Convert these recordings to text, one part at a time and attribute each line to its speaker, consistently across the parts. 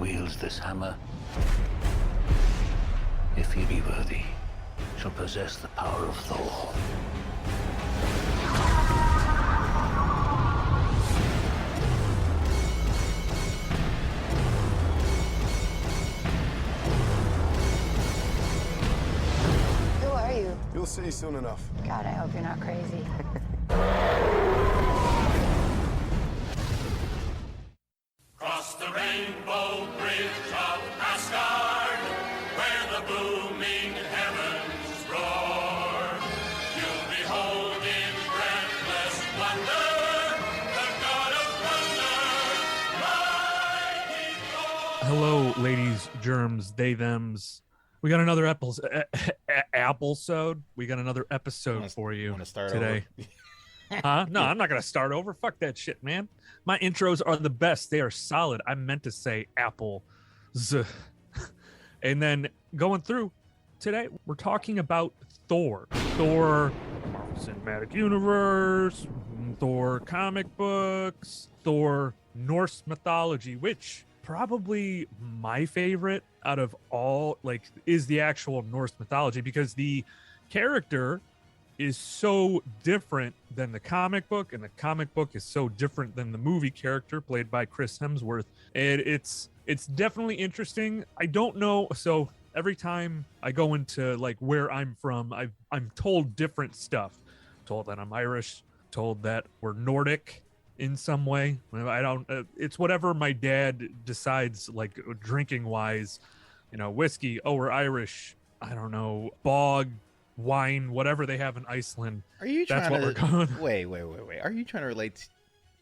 Speaker 1: wields this hammer, if he be worthy, shall possess the power of Thor.
Speaker 2: Who are you?
Speaker 3: You'll see soon enough.
Speaker 2: God, I hope you're not crazy.
Speaker 4: Cross the rainbow bridge of Asgard, where the booming heavens roar. You'll behold in breathless wonder the god of thunder, mighty Thor.
Speaker 5: Hello, ladies, germs, they, thems. We got another episode. We got another episode for you today. Huh? No, I'm not going to start over. Fuck that shit, man. My intros are the best. They are solid. I meant to say apple. And then going through today, we're talking about Thor. Thor, Marvel Cinematic Universe, Thor comic books, Thor Norse mythology, which probably my favorite out of all, like, is the actual Norse mythology, because the character is so different than the comic book, and the comic book is so different than the movie character played by Chris Hemsworth. And it's definitely interesting. I don't know. So every time I go into like where I'm from, I'm told different stuff. Told that I'm Irish, told that we're Nordic in some way. I don't, it's whatever my dad decides, like drinking wise, you know, whiskey. Oh, we're Irish. I don't know, bog, wine, whatever they have in Iceland.
Speaker 6: Are you
Speaker 5: That's
Speaker 6: trying
Speaker 5: what
Speaker 6: to
Speaker 5: we're going.
Speaker 6: Wait. Are you trying to relate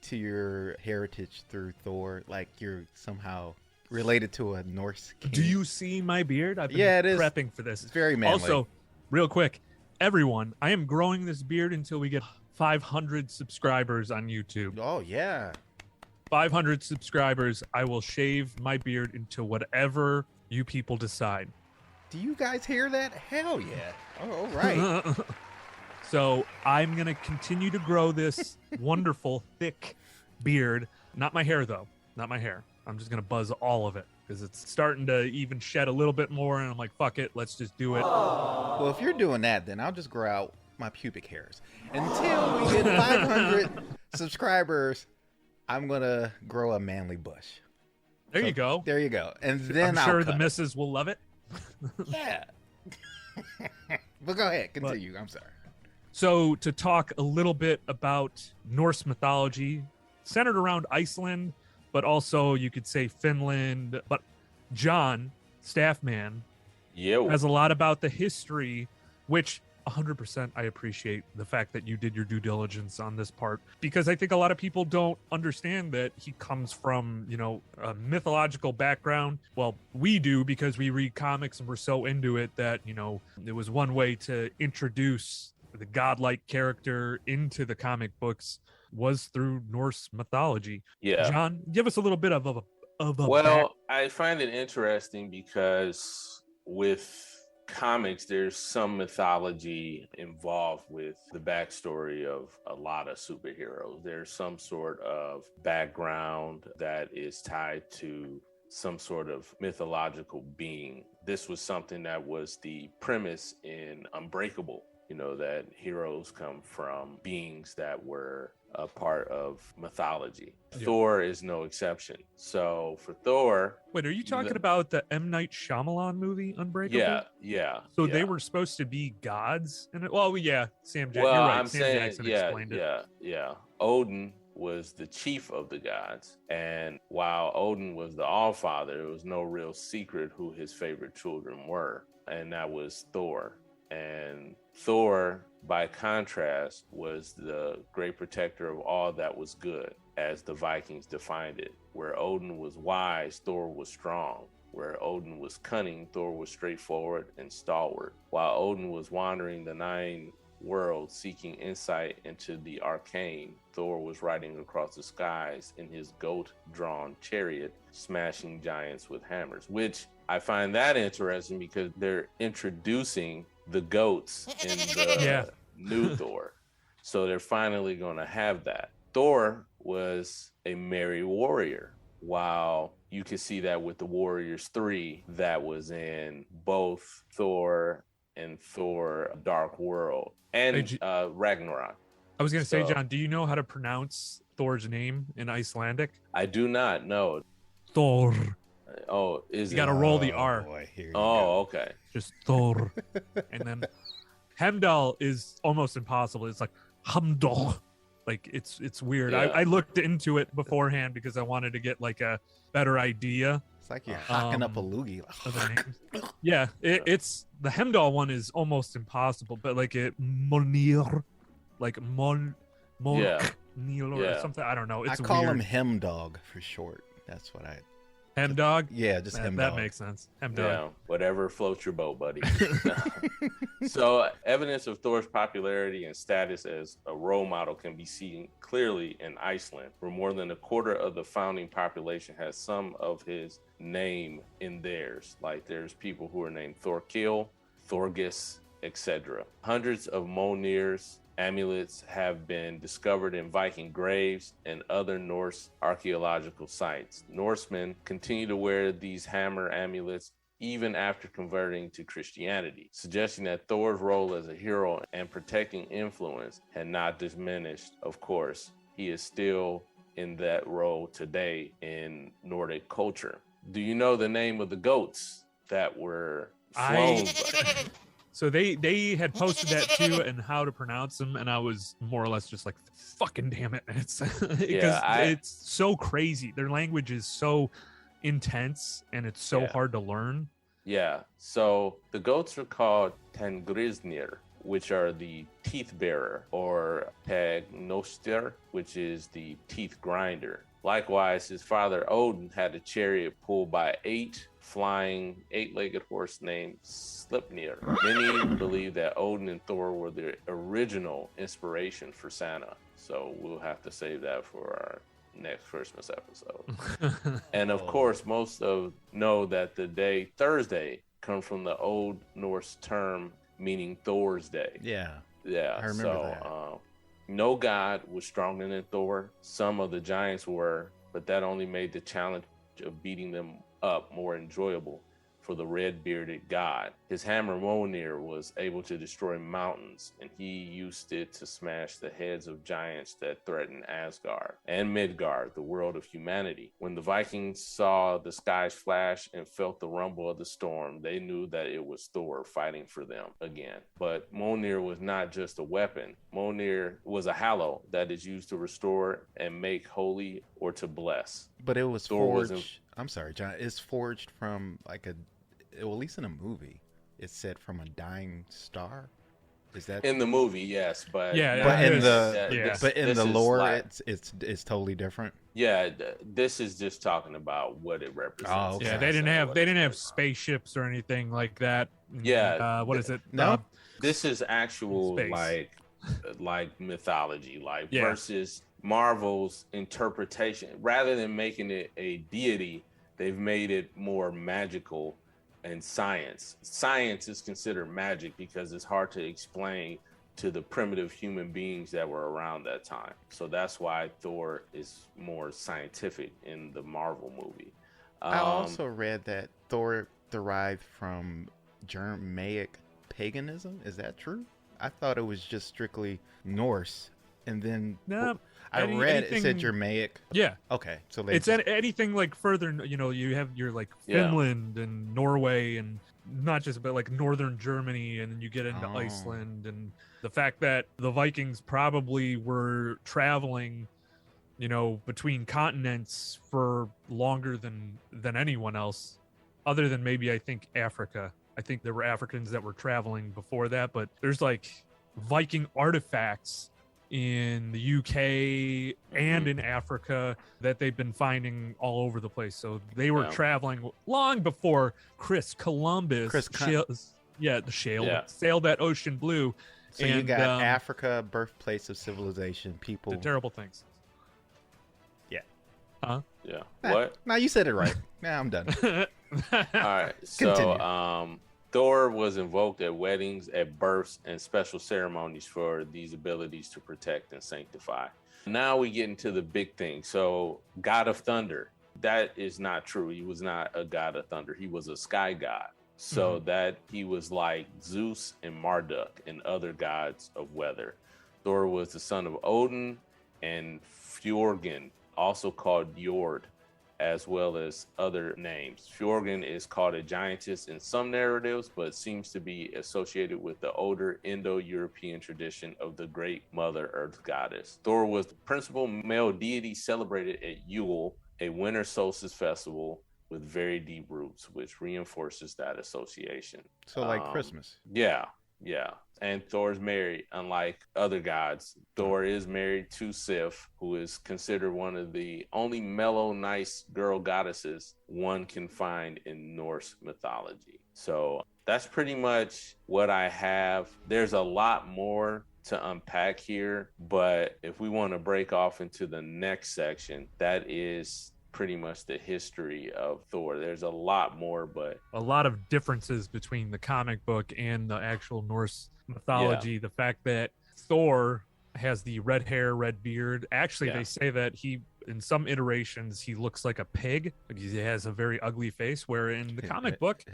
Speaker 6: to your heritage through Thor? Like you're somehow related to a Norse king?
Speaker 5: Do you see my beard? I've been
Speaker 6: it is.
Speaker 5: prepping for this.
Speaker 6: It's very manly.
Speaker 5: Also, real quick, everyone, I am growing this beard until we get 500 subscribers on YouTube.
Speaker 6: Oh yeah.
Speaker 5: 500 subscribers. I will shave my beard into whatever you people decide.
Speaker 6: Do you guys hear that? Hell yeah. Oh, all right.
Speaker 5: So I'm going to continue to grow this wonderful, thick beard. Not my hair, though. Not my hair. I'm just going to buzz all of it because it's starting to even shed a little bit more. And I'm like, fuck it. Let's just do it.
Speaker 6: Well, if you're doing that, then I'll just grow out my pubic hairs. Until we get 500 subscribers, I'm going to grow a manly bush.
Speaker 5: There you go.
Speaker 6: There you go. And then
Speaker 5: I'm sure
Speaker 6: I'll
Speaker 5: the
Speaker 6: cut
Speaker 5: missus will love it.
Speaker 6: Yeah. But go ahead. Continue. I'm sorry.
Speaker 5: So to talk a little bit about Norse mythology, centered around Iceland, but also you could say Finland. But John, Staffman, has a lot about the history, which 100% I appreciate the fact that you did your due diligence on this part, because I think a lot of people don't understand that he comes from, you know, a mythological background. Well, we do because we read comics and we're so into it that, you know, it was one way to introduce the godlike character into the comic books was through Norse mythology.
Speaker 7: Yeah.
Speaker 5: John, give us a little bit of a
Speaker 7: Well, I find it interesting because with comics, there's some mythology involved with the backstory of a lot of superheroes. There's some sort of background that is tied to some sort of mythological being. This was something that was the premise in Unbreakable, you know, that heroes come from beings that were a part of mythology. Yeah. Thor is no exception. So for Thor...
Speaker 5: Wait, are you talking about the M. Night Shyamalan movie, Unbreakable?
Speaker 7: Yeah.
Speaker 5: So they were supposed to be gods? Well, yeah, Sam Jackson.
Speaker 7: Well,
Speaker 5: you're right.
Speaker 7: I'm
Speaker 5: Sam
Speaker 7: saying,
Speaker 5: Jackson explained it.
Speaker 7: Yeah. Odin was the chief of the gods. And while Odin was the Allfather, it was no real secret who his favorite children were. And that was Thor. And Thor, by contrast, was the great protector of all that was good, as the Vikings defined it. Where Odin was wise, Thor was strong. Where Odin was cunning, Thor was straightforward and stalwart. While Odin was wandering the 9 worlds seeking insight into the arcane, Thor was riding across the skies in his goat-drawn chariot, smashing giants with hammers, which I find that interesting because they're introducing the goats in the new Thor. So they're finally going to have that. Thor was a merry warrior. while you can see that with the Warriors 3 that was in both Thor and Thor Dark World and Ragnarok.
Speaker 5: I was going to say, John, do you know how to pronounce Thor's name in Icelandic?
Speaker 7: I do not know.
Speaker 5: Thor.
Speaker 7: Oh, is
Speaker 5: You
Speaker 7: it?
Speaker 5: got to roll the R.
Speaker 6: Boy, here you
Speaker 7: Oh,
Speaker 6: go.
Speaker 7: okay.
Speaker 5: Just Thor. And then Hemdall is almost impossible. It's like Hamdall. Like it's weird.
Speaker 7: Yeah.
Speaker 5: I looked into it beforehand because I wanted to get like a better idea
Speaker 6: It's like you're hocking up a loogie.
Speaker 5: of the names. Yeah, it's the Hemdall one is almost impossible, but like Monir, like Mon
Speaker 7: Yeah.
Speaker 5: Neil or
Speaker 7: Yeah.
Speaker 5: something. I don't know.
Speaker 6: I
Speaker 5: It's
Speaker 6: call
Speaker 5: weird.
Speaker 6: him Hem Dog for short. That's what I.
Speaker 5: Hemdog.
Speaker 6: Yeah, just Hem
Speaker 5: That
Speaker 6: Dog.
Speaker 5: makes sense. Hemdog.
Speaker 7: Yeah, whatever floats your boat, buddy. So, evidence of Thor's popularity and status as a role model can be seen clearly in Iceland, where more than a quarter of the founding population has some of his name in theirs. Like there's people who are named Thorkill, Thorgis, etc. Hundreds of Mjolnir's amulets have been discovered in Viking graves and other Norse archaeological sites. Norsemen continue to wear these hammer amulets even after converting to Christianity, suggesting that Thor's role as a hero and protecting influence had not diminished. Of course, he is still in that role today in Nordic culture. Do you know the name of the goats that were flown?
Speaker 5: So they had posted that too and how to pronounce them, and I was more or less just like, fucking damn it. It's because it's so crazy. Their language is so intense and it's so hard to learn.
Speaker 7: Yeah. So the goats are called Tengrisnir, which are the teeth bearer, or Pagnoster, which is the teeth grinder. Likewise, his father Odin had a chariot pulled by 8 flying 8-legged horse named Sleipnir. Many believe that Odin and Thor were the original inspiration for Santa. So we'll have to save that for our next Christmas episode. And of course, most know that the day Thursday comes from the Old Norse term meaning Thor's Day.
Speaker 6: Yeah.
Speaker 7: Yeah.
Speaker 6: I remember that.
Speaker 7: No god was stronger than Thor. Some of the giants were, but that only made the challenge of beating them up more enjoyable for the red-bearded god. His hammer Mjolnir was able to destroy mountains, and he used it to smash the heads of giants that threatened Asgard and Midgard, the world of humanity. When the Vikings saw the skies flash and felt the rumble of the storm, they knew that it was Thor fighting for them again. But Mjolnir was not just a weapon. Mjolnir was a hallow that is used to restore and make holy or to bless.
Speaker 6: But it was
Speaker 7: Thor
Speaker 6: forged.
Speaker 7: wasn't-
Speaker 6: I'm sorry, John. It's forged from like at least in a movie, it's said from a dying star. Is that
Speaker 7: In the movie, yes, but
Speaker 5: Yeah,
Speaker 6: But in
Speaker 5: this-
Speaker 6: the
Speaker 5: yeah.
Speaker 6: but in
Speaker 7: this
Speaker 6: the
Speaker 7: is
Speaker 6: lore,
Speaker 7: like-
Speaker 6: it's totally different.
Speaker 7: this is just talking about what it represents.
Speaker 6: Oh, okay.
Speaker 5: Yeah, they didn't have spaceships or anything like that.
Speaker 7: Yeah.
Speaker 5: What is it?
Speaker 6: No.
Speaker 7: This is actual
Speaker 5: Space.
Speaker 7: like mythology, like
Speaker 5: Yeah.
Speaker 7: versus Marvel's interpretation. Rather than making it a deity, they've made it more magical and science. Science is considered magic because it's hard to explain to the primitive human beings that were around that time. So that's why Thor is more scientific in the Marvel movie.
Speaker 6: I also read that Thor derived from Germanic paganism. Is that true? I thought it was just strictly Norse, and then
Speaker 5: No,
Speaker 6: I read it said
Speaker 5: anything-
Speaker 6: Germanic.
Speaker 5: Yeah,
Speaker 6: Okay, so
Speaker 5: it's anything like further. You have your like
Speaker 7: Yeah.
Speaker 5: Finland and Norway, and not just but like northern Germany, and then you get into
Speaker 6: Oh.
Speaker 5: Iceland, and the fact that the Vikings probably were traveling, between continents for longer than anyone else, other than maybe I think Africa. I think there were Africans that were traveling before that, but there's like Viking artifacts in the UK and in Africa that they've been finding all over the place. So they were
Speaker 7: Yeah.
Speaker 5: traveling long before Chris Columbus sailed that ocean blue.
Speaker 6: So you
Speaker 5: and,
Speaker 6: got Africa, birthplace of civilization, people.
Speaker 5: did terrible things.
Speaker 7: Yeah.
Speaker 6: Ah,
Speaker 7: What?
Speaker 6: No, you said it right. Now I'm done.
Speaker 7: All right. So,
Speaker 6: Continue.
Speaker 7: Thor was invoked at weddings, at births, and special ceremonies for these abilities to protect and sanctify. Now we get into the big thing. So, God of Thunder. that is not true. He was not a god of thunder. He was a sky god. So that he was like Zeus and Marduk and other gods of weather. Thor was the son of Odin and Fjorgyn, also called Jord, as well as other names. Fjorgyn is called a giantess in some narratives, but seems to be associated with the older Indo-European tradition of the Great Mother Earth goddess. Thor was the principal male deity celebrated at Yule, a winter solstice festival with very deep roots, which reinforces that association.
Speaker 6: So like Christmas.
Speaker 7: Yeah. And Thor's married, unlike other gods. Thor is married to Sif, who is considered one of the only mellow, nice girl goddesses one can find in Norse mythology. So that's pretty much what I have. There's a lot more to unpack here, but if we want to break off into the next section, that is pretty much the history of Thor. There's a lot more, but
Speaker 5: a lot of differences between the comic book and the actual Norse mythology. The fact that Thor has the red hair, red beard. Actually, they say that he, in some iterations, he looks like a pig. Like he has a very ugly face, where in the comic book,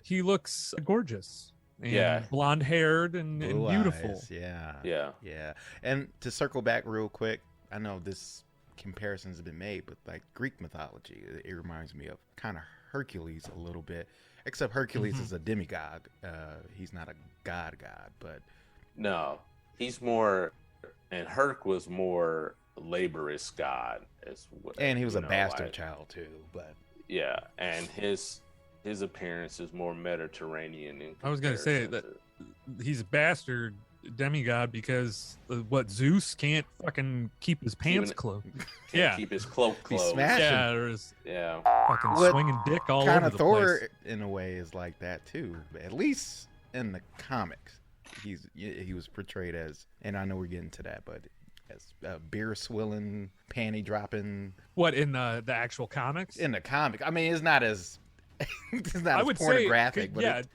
Speaker 5: he looks gorgeous. And blonde haired and beautiful.
Speaker 6: Eyes. Yeah. And to circle back real quick, I know this comparisons have been made, but like Greek mythology, it reminds me of kind of Hercules a little bit, except Hercules is a demigod. He's not a god, but
Speaker 7: no, he's more, and Herc was more laborious god
Speaker 6: and he was a bastard child too, but and his appearance is more Mediterranean.
Speaker 5: I was gonna say that he's a bastard demigod because Zeus can't fucking keep his pants closed.
Speaker 7: Keep his cloak closed. Fucking
Speaker 5: swinging dick all
Speaker 6: kind
Speaker 5: over
Speaker 6: of
Speaker 5: the
Speaker 6: Thor
Speaker 5: place.
Speaker 6: In a way is like that too, at least in the comics. He was portrayed as, and I know we're getting to that, but as beer swilling, panty dropping.
Speaker 5: What, in the actual comics?
Speaker 6: In the comic, I mean, it's not as as pornographic, but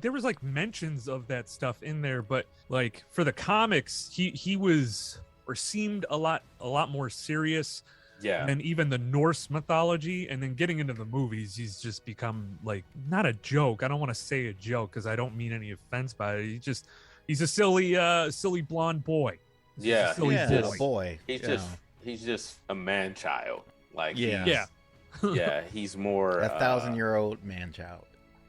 Speaker 5: there was like mentions of that stuff in there, but like for the comics, he was, or seemed a lot more serious than even the Norse mythology. And then getting into the movies, he's just become like, not a joke. I don't want to say a joke because I don't mean any offense by it. He's a silly blonde boy.
Speaker 7: He's a
Speaker 6: boy.
Speaker 7: He's just a man child. Like he's more
Speaker 6: a 1,000-year-old man child.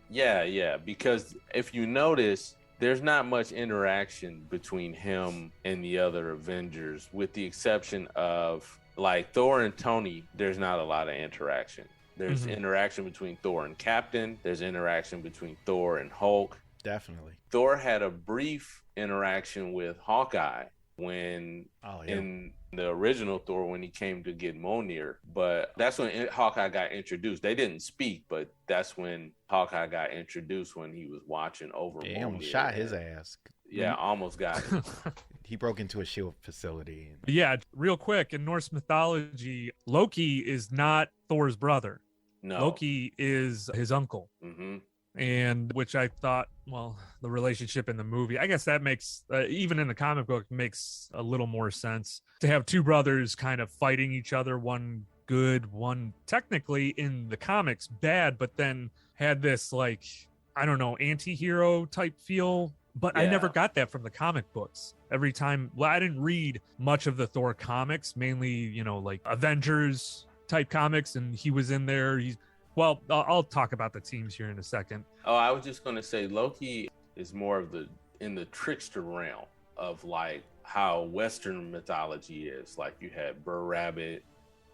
Speaker 7: Yeah, because if you notice, there's not much interaction between him and the other Avengers, with the exception of like Thor and Tony. There's not a lot of interaction. There's interaction between Thor and Captain. There's interaction between Thor and Hulk.
Speaker 6: Definitely.
Speaker 7: Thor had a brief interaction with Hawkeye when in the original Thor, when he came to get Mjolnir, but that's when Hawkeye got introduced. They didn't speak, but that's when Hawkeye got introduced, when he was watching over Mjolnir.
Speaker 6: He almost shot his ass.
Speaker 7: Yeah, almost got him.
Speaker 6: He broke into a shield facility.
Speaker 5: Yeah, real quick, in Norse mythology, Loki is not Thor's brother.
Speaker 7: No.
Speaker 5: Loki is his uncle. And which I thought, well, the relationship in the movie, I guess that makes, even in the comic book, makes a little more sense to have two brothers kind of fighting each other, one good, one technically in the comics bad, but then had this like, I don't know, anti-hero type feel. But I never got that from the comic books. Every time, well, I didn't read much of the Thor comics, mainly, like Avengers type comics, and he was in there. Well, I'll talk about the teams here in a second.
Speaker 7: Oh, I was just going to say Loki is more of in the trickster realm of like how Western mythology is. Like you had Burr Rabbit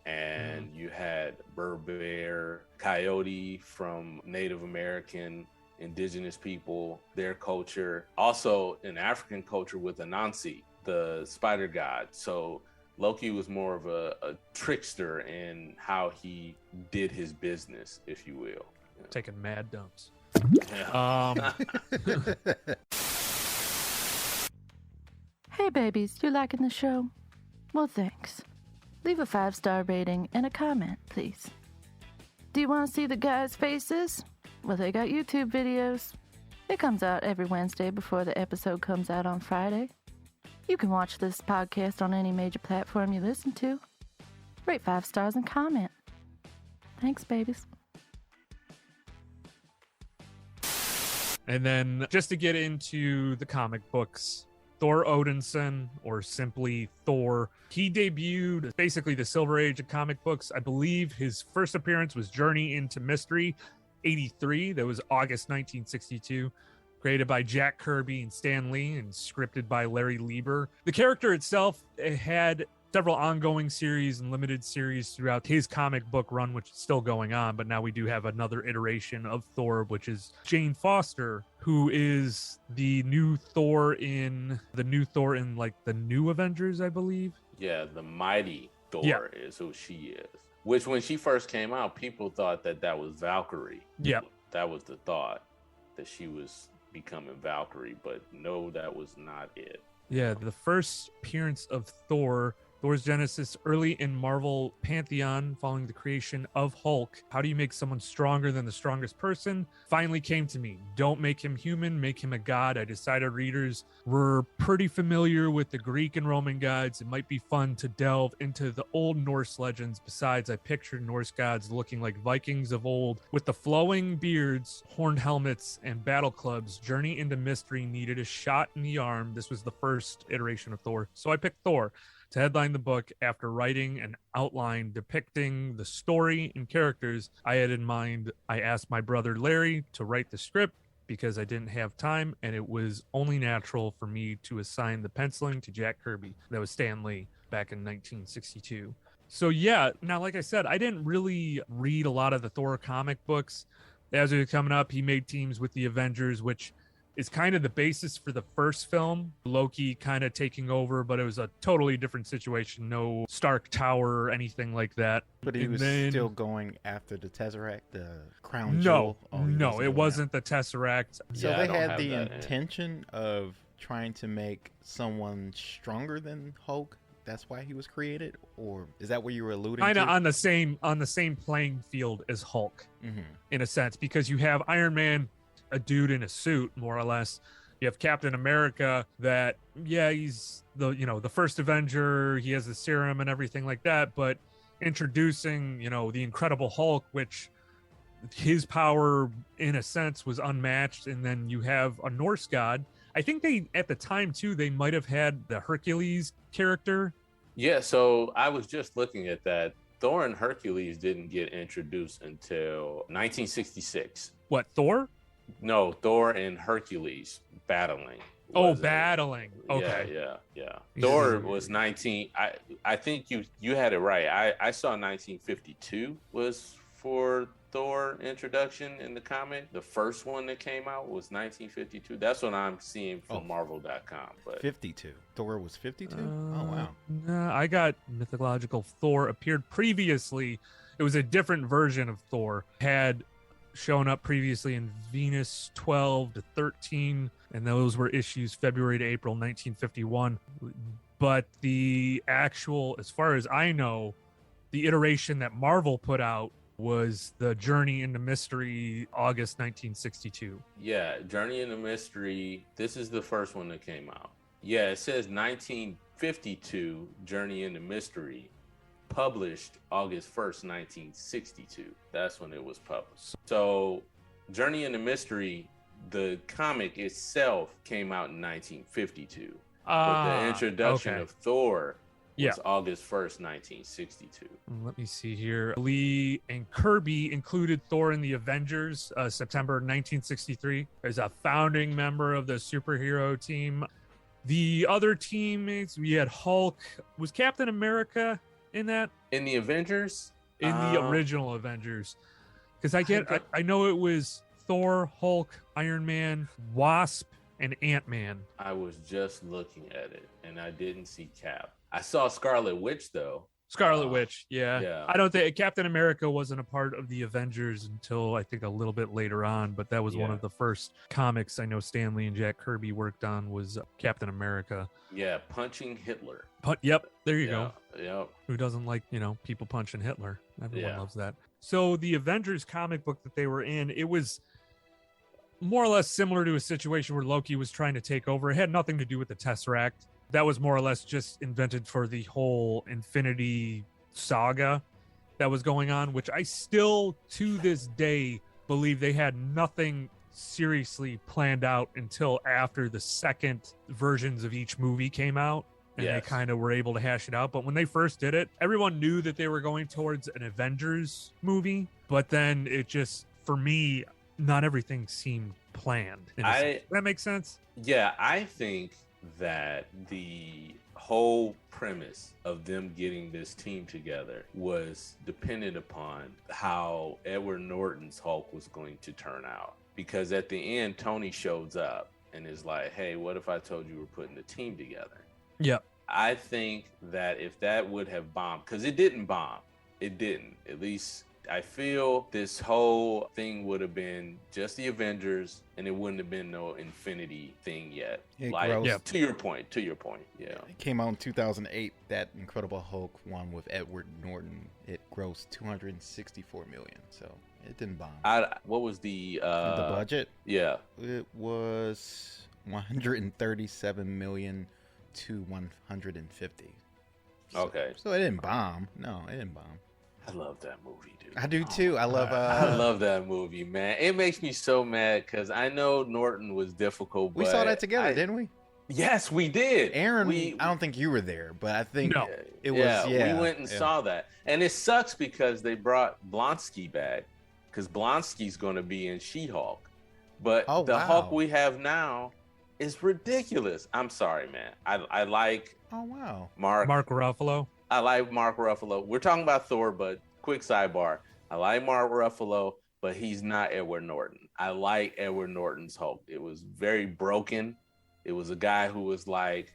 Speaker 7: and you had Burr Bear, Coyote from Native American indigenous people, their culture. Also in African culture with Anansi, the spider god. So Loki was more of a trickster in how he did his business, if you will.
Speaker 5: Taking mad dumps.
Speaker 3: Hey babies, you liking the show? Well, thanks. Leave a 5-star rating and a comment, please. Do you want to see the guys' faces? Well, they got YouTube videos. It comes out every Wednesday before the episode comes out on Friday. You can watch this podcast on any major platform you listen to. Rate 5 stars and comment. Thanks, babies.
Speaker 5: And then just to get into the comic books, Thor Odinson, or simply Thor, he debuted basically the Silver Age of comic books. I believe his first appearance was Journey into Mystery 83. That was August 1962. Created by Jack Kirby and Stan Lee and scripted by Larry Lieber. The character itself had several ongoing series and limited series throughout his comic book run, which is still going on, but now we do have another iteration of Thor, which is Jane Foster, who is the new Thor in like the new Avengers, I believe.
Speaker 7: Yeah, the mighty Thor is who she is. Which when she first came out, people thought that was Valkyrie.
Speaker 5: Yeah.
Speaker 7: That was the thought, that she was becoming Valkyrie, but no, that was not it.
Speaker 5: Yeah, the first appearance of Thor's genesis early in Marvel Pantheon following the creation of Hulk. How do you make someone stronger than the strongest person? Finally came to me. Don't make him human, make him a god. I decided readers were pretty familiar with the Greek and Roman gods. It might be fun to delve into the old Norse legends. Besides, I pictured Norse gods looking like Vikings of old with the flowing beards, horned helmets, and battle clubs. Journey into Mystery needed a shot in the arm. This was the first iteration of Thor. So I picked Thor to headline the book. After writing an outline depicting the story and characters I had in mind, I asked my brother Larry to write the script because I didn't have time, and it was only natural for me to assign the penciling to Jack Kirby. That was Stan Lee back in 1962. So yeah, now like I said, I didn't really read a lot of the Thor comic books. As it was coming up, he made teams with the Avengers, which is kind of the basis for the first film. Loki kind of taking over, but it was a totally different situation. No Stark Tower or anything like that.
Speaker 6: But he
Speaker 5: And
Speaker 6: was
Speaker 5: then-
Speaker 6: still going after the Tesseract, the crown
Speaker 5: No,
Speaker 6: jewel. Oh, he
Speaker 5: no, it
Speaker 6: doing
Speaker 5: wasn't the Tesseract.
Speaker 6: that. So
Speaker 7: Yeah, I
Speaker 6: they
Speaker 7: don't
Speaker 6: had
Speaker 7: have
Speaker 6: the
Speaker 7: that in.
Speaker 6: intention of trying to make someone stronger than Hulk. That's why he was created, or is that what you were alluding
Speaker 5: Kind
Speaker 6: to?
Speaker 5: of on the same playing field as Hulk,
Speaker 6: Mm-hmm.
Speaker 5: in a sense, because you have Iron Man, a dude in a suit, more or less. You have Captain America that, yeah, he's the first Avenger. He has the serum and everything like that, but introducing, the Incredible Hulk, which his power in a sense was unmatched. And then you have a Norse god. I think they, at the time too, they might have had the Hercules character.
Speaker 7: Yeah, so I was just looking at that. Thor and Hercules didn't get introduced until 1966.
Speaker 5: What, Thor?
Speaker 7: No, Thor and Hercules battling.
Speaker 5: Oh,
Speaker 7: was it?
Speaker 5: battling. Okay.
Speaker 7: Yeah.
Speaker 5: He's
Speaker 7: Thor
Speaker 5: just-
Speaker 7: was 19. I think you had it right. I saw 1952 was for Thor introduction in the comic. The first one that came out was 1952. That's what I'm seeing from Marvel.com. But
Speaker 6: 52. Thor was 52? Oh, wow.
Speaker 5: Nah, I got mythological Thor appeared previously. It was a different version of Thor. Had shown up previously in Venus 12 to 13, and those were issues February to April 1951. But the actual, as far as I know, the iteration that Marvel put out was the Journey into Mystery, August 1962.
Speaker 7: yeah, Journey into Mystery. This is the first one that came out. Yeah, it says 1952 Journey into Mystery, published August 1st, 1962. That's when it was published. So Journey into Mystery, the comic itself came out in 1952. But the introduction
Speaker 5: okay.
Speaker 7: of Thor was
Speaker 5: Yeah.
Speaker 7: August 1st, 1962.
Speaker 5: Let me see here. Lee and Kirby included Thor in the Avengers, September 1963, as a founding member of the superhero team. The other teammates, we had Hulk. Was Captain America in that?
Speaker 7: In the Avengers?
Speaker 5: In the original Avengers? Because I know it was Thor, Hulk, Iron Man, Wasp, and Ant-Man.
Speaker 7: I was just looking at it and I didn't see Cap. I saw Scarlet Witch though.
Speaker 5: Scarlet Witch, yeah.
Speaker 7: yeah.
Speaker 5: I don't think Captain America wasn't a part of the Avengers until I think a little bit later on, but that was one
Speaker 7: Yeah.
Speaker 5: of the first comics I know Stan Lee and Jack Kirby worked on was Captain America.
Speaker 7: Yeah, punching Hitler.
Speaker 5: But yep, there you go.
Speaker 7: Yep.
Speaker 5: Who doesn't like, people punching Hitler? Everyone
Speaker 7: Yeah.
Speaker 5: loves that. So the Avengers comic book that they were in, it was more or less similar to a situation where Loki was trying to take over. It had nothing to do with the Tesseract. That was more or less just invented for the whole Infinity Saga that was going on, which I still to this day believe they had nothing seriously planned out until after the second versions of each movie came out, and they kind of were able to hash it out. But when they first did it, everyone knew that they were going towards an Avengers movie, but then it just, for me, not everything seemed planned. Does that make sense?
Speaker 7: Yeah, I think that the whole premise of them getting this team together was dependent upon how Edward Norton's Hulk was going to turn out. Because at the end, Tony shows up and is like, hey, what if I told you we're putting the team together?
Speaker 5: Yeah.
Speaker 7: I think that if that would have bombed, because it didn't bomb. It didn't. At least I feel this whole thing would have been just the Avengers, and it wouldn't have been no Infinity thing yet. To your point. Yeah.
Speaker 6: It came out in 2008. That Incredible Hulk one with Edward Norton. It grossed $264 million. So it didn't bomb.
Speaker 7: What was the
Speaker 6: budget?
Speaker 7: Yeah.
Speaker 6: It was 137 million to 150.
Speaker 7: Okay.
Speaker 6: So it didn't bomb. No, it didn't bomb.
Speaker 7: I love that movie, dude.
Speaker 6: I do too. I love
Speaker 7: that movie, man. It makes me so mad because I know Norton was difficult.
Speaker 6: We saw that together, didn't we?
Speaker 7: Yes, we did.
Speaker 6: Aaron, I don't think you were there, but I think it was.
Speaker 7: Yeah, we went and saw that, and it sucks because they brought Blonsky back because Blonsky's going to be in She-Hulk, but Hulk we have now is ridiculous. I'm sorry, man. I like.
Speaker 6: Oh wow.
Speaker 5: Mark Ruffalo.
Speaker 7: I like Mark Ruffalo. We're talking about Thor, but quick sidebar. I like Mark Ruffalo, but he's not Edward Norton. I like Edward Norton's Hulk. It was very broken. It was a guy who was like,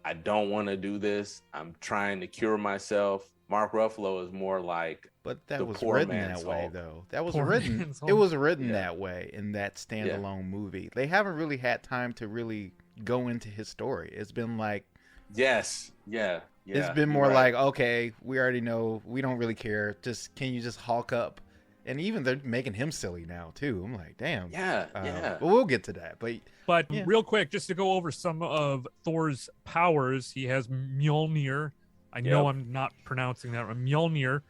Speaker 7: I don't want to do this. I'm trying to cure myself. Mark Ruffalo is more like
Speaker 6: But that was written that way, though. That was written. It was written that way in that standalone movie. They haven't really had time to really go into his story. It's been like...
Speaker 7: Yes. Yeah.
Speaker 6: It's been more like, okay, we already know. We don't really care. Can you just Hulk up? And even they're making him silly now too. I'm like, damn.
Speaker 7: Yeah.
Speaker 6: But we'll get to that. But
Speaker 5: real quick, just to go over some of Thor's powers, he has Mjolnir. I know I'm not pronouncing that right. Mjolnir,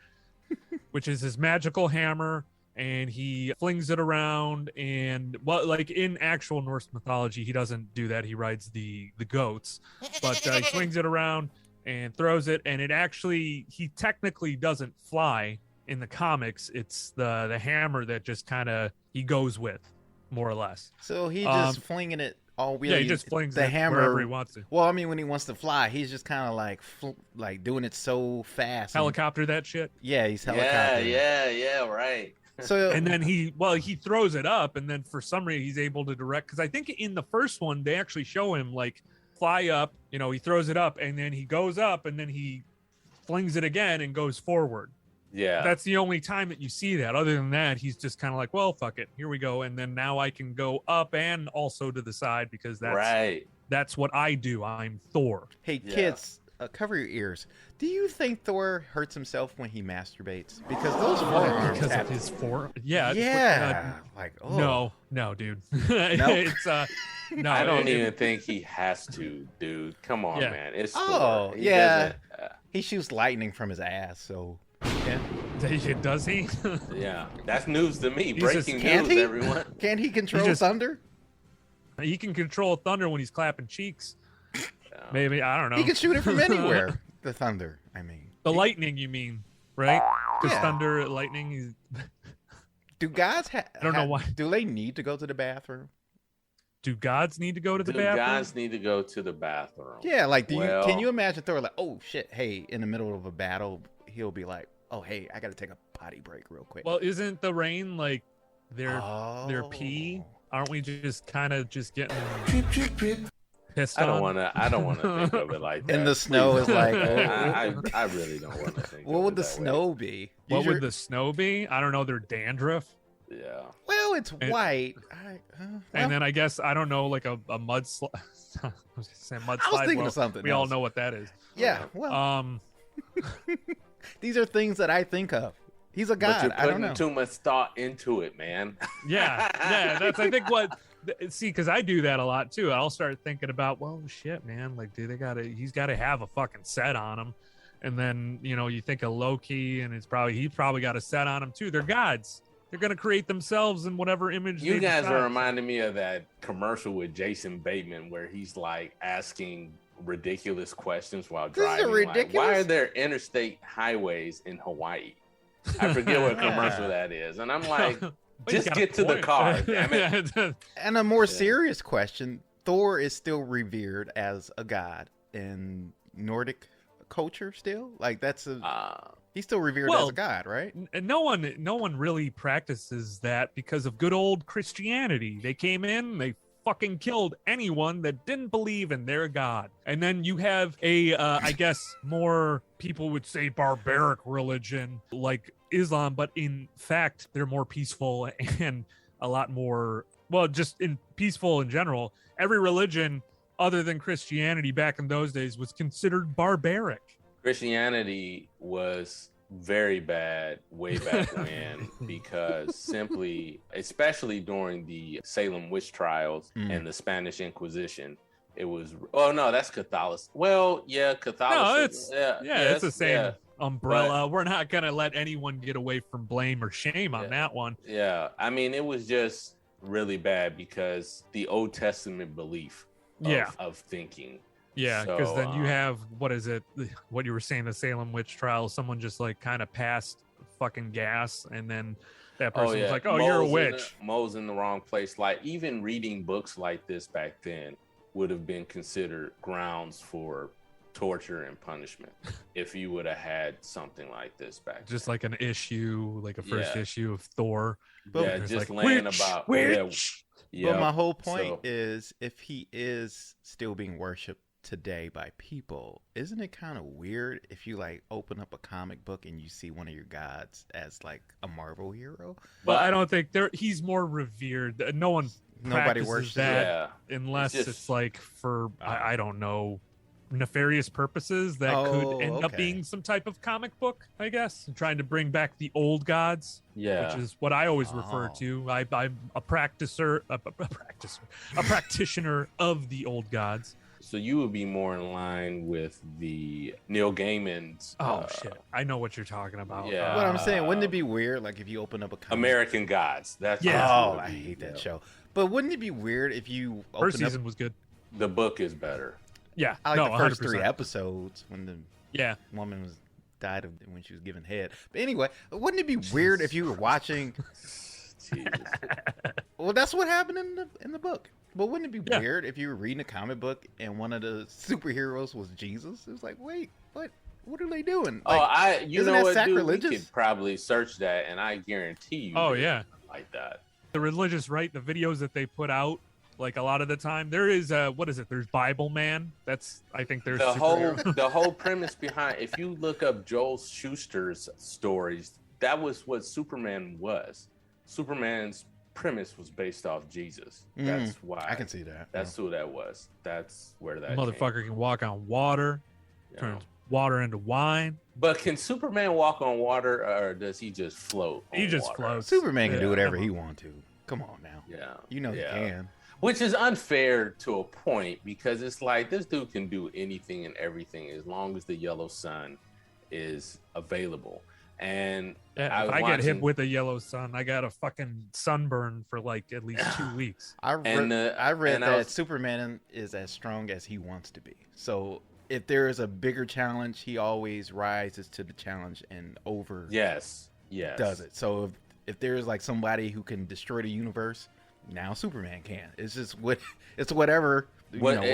Speaker 5: which is his magical hammer, and he flings it around. And like in actual Norse mythology, he doesn't do that. He rides the goats, but he swings it around and throws it, and he technically doesn't fly in the comics. It's the hammer that just kind of he goes with, more or less.
Speaker 6: So he just flinging it all wheelie.
Speaker 5: Yeah, he just flings
Speaker 6: the
Speaker 5: it
Speaker 6: hammer
Speaker 5: wherever he wants to.
Speaker 6: Well, I mean, when he wants to fly, he's just kind of like doing it so fast.
Speaker 5: Helicopter that shit.
Speaker 6: Yeah, he's helicopter.
Speaker 7: Yeah, right.
Speaker 6: So
Speaker 5: and then he throws it up, and then for some reason he's able to direct. Because I think in the first one they actually show him like fly up, he throws it up, and then he goes up, and then he flings it again and goes forward.
Speaker 7: Yeah,
Speaker 5: that's the only time that you see that. Other than that, he's just kind of like, well, fuck it, here we go, and then now I can go up and also to the side because that's what I do. I'm Thor.
Speaker 6: Hey kids, cover your ears. Do you think Thor hurts himself when he masturbates? Because those forearms
Speaker 5: of his forearm. Yeah. No, dude. It's no.
Speaker 7: I don't even think he has to, dude. Come on, man. It's
Speaker 6: Thor. He shoots lightning from his ass, so
Speaker 5: does he?
Speaker 7: Yeah, that's news to me. Breaking news, everyone.
Speaker 6: Can he control thunder?
Speaker 5: He can control thunder when he's clapping cheeks. Maybe, I don't know.
Speaker 6: He can shoot it from anywhere. The thunder, I mean.
Speaker 5: The lightning, you mean, right? Because thunder, lightning.
Speaker 6: Do gods
Speaker 5: I don't know why.
Speaker 6: Do they need to go to the bathroom?
Speaker 5: Do gods need to go to the bathroom?
Speaker 7: Do gods need to go to the bathroom?
Speaker 6: Yeah, like, can you imagine Thor like, oh shit, hey, in the middle of a battle, he'll be like, oh hey, I gotta take a potty break real quick.
Speaker 5: Well, isn't the rain like their pee? Aren't we just kind of just getting pissed
Speaker 7: I don't want to think of it like that.
Speaker 6: And the snow is like,
Speaker 7: I really don't want to think.
Speaker 6: What would the snow be?
Speaker 5: What would the snow be? I don't know. They're dandruff.
Speaker 7: Yeah.
Speaker 6: Well, it's white.
Speaker 5: And then I guess I don't know, like a mudslide. I was saying mudslide.
Speaker 6: I was thinking of something.
Speaker 5: We all know what that is.
Speaker 6: Yeah. Well. These are things that I think of. He's a god.
Speaker 7: But you're putting too much thought into it, man.
Speaker 5: Yeah. That's I think what. See, because I do that a lot too. I'll start thinking about, well, shit, man. Like, he's got to have a fucking set on him. And then, you think of Loki, and he's probably got a set on him too. They're gods. They're going to create themselves in whatever image
Speaker 7: You
Speaker 5: they
Speaker 7: guys
Speaker 5: decide.
Speaker 7: are reminding me of that commercial with Jason Bateman where he's like asking ridiculous questions while
Speaker 6: This is
Speaker 7: driving.
Speaker 6: ridiculous.
Speaker 7: Like, why are there interstate highways in Hawaii? I forget what commercial that is. And I'm like, just get to the car, damn it.
Speaker 6: And a more serious question: Thor is still revered as a god in Nordic culture. Still, like he's still revered as a god, right?
Speaker 5: No one really practices that because of good old Christianity. They came in, they fucking killed anyone that didn't believe in their god. And then you have a I guess more people would say barbaric religion like Islam, but in fact they're more peaceful and a lot more, well, just in peaceful in general. Every religion other than Christianity back in those days was considered barbaric.
Speaker 7: Christianity was very bad way back when because simply, especially during the Salem witch trials and the Spanish Inquisition, it was, oh no, that's Catholicism. Well, yeah, Catholicism.
Speaker 5: No, it's the same umbrella. We're not going to let anyone get away from blame or shame on that one.
Speaker 7: Yeah, I mean, it was just really bad because the Old Testament belief of thinking.
Speaker 5: Yeah, because then you have, what is it? What you were saying, the Salem witch trial, someone just like kind of passed fucking gas, and then that person was like, oh, you're a witch.
Speaker 7: Mo's in the wrong place. Like, even reading books like this back then would have been considered grounds for torture and punishment if you would have had something like this back then.
Speaker 5: Just like an issue, like a first issue of Thor.
Speaker 7: Yeah, just like, laying about.
Speaker 5: Witch.
Speaker 7: Yeah.
Speaker 6: But my whole point is, if he is still being worshipped today by people, isn't it kind of weird if you like open up a comic book and you see one of your gods as like a Marvel hero?
Speaker 5: But I don't think he's more revered. Nobody worships that unless it's like for I don't know, nefarious purposes that could end up being some type of comic book, I guess, and trying to bring back the old gods, which is what I always refer to. I'm a practitioner of the old gods.
Speaker 7: So you would be more in line with the Neil Gaiman's.
Speaker 5: Shit, I know what you're talking about.
Speaker 7: Yeah,
Speaker 6: what I'm saying, wouldn't it be weird, like if you open up a comic
Speaker 7: American Gods? That's
Speaker 6: I hate that show. But wouldn't it be weird if you open
Speaker 5: first season was good.
Speaker 7: The book is better.
Speaker 5: Yeah,
Speaker 6: I like the first
Speaker 5: 100%.
Speaker 6: 3 episodes when the woman died when she was given head. But anyway, wouldn't it be weird if you were watching? Well, that's what happened in the book. But wouldn't it be weird if you were reading a comic book and one of the superheroes was Jesus? It was like, wait, what are they doing? Like,
Speaker 7: you know what, dude? We could probably search that, and I guarantee you. Like that.
Speaker 5: The religious right, the videos that they put out, like a lot of the time, there is there's Bible Man. I think there's
Speaker 7: the whole premise behind. If you look up Joel Shuster's stories, that was what Superman was. Superman's premise was based off Jesus. That's why
Speaker 6: I can see that.
Speaker 7: That's who that was. That's where that
Speaker 5: motherfucker can walk on water, turns water into wine.
Speaker 7: But can Superman walk on water, or does he just float?
Speaker 5: He just floats.
Speaker 6: Superman can do whatever he wants to. Come on now.
Speaker 7: Yeah,
Speaker 6: you know he can.
Speaker 7: Which is unfair to a point, because it's like this dude can do anything and everything as long as the yellow sun is available. And
Speaker 5: if I get hit with a yellow sun, I got a fucking sunburn for like at least 2 weeks.
Speaker 6: I read that Superman is as strong as he wants to be. So if there is a bigger challenge, he always rises to the challenge and does it. So if there's like somebody who can destroy the universe, now Superman can. It's just whatever.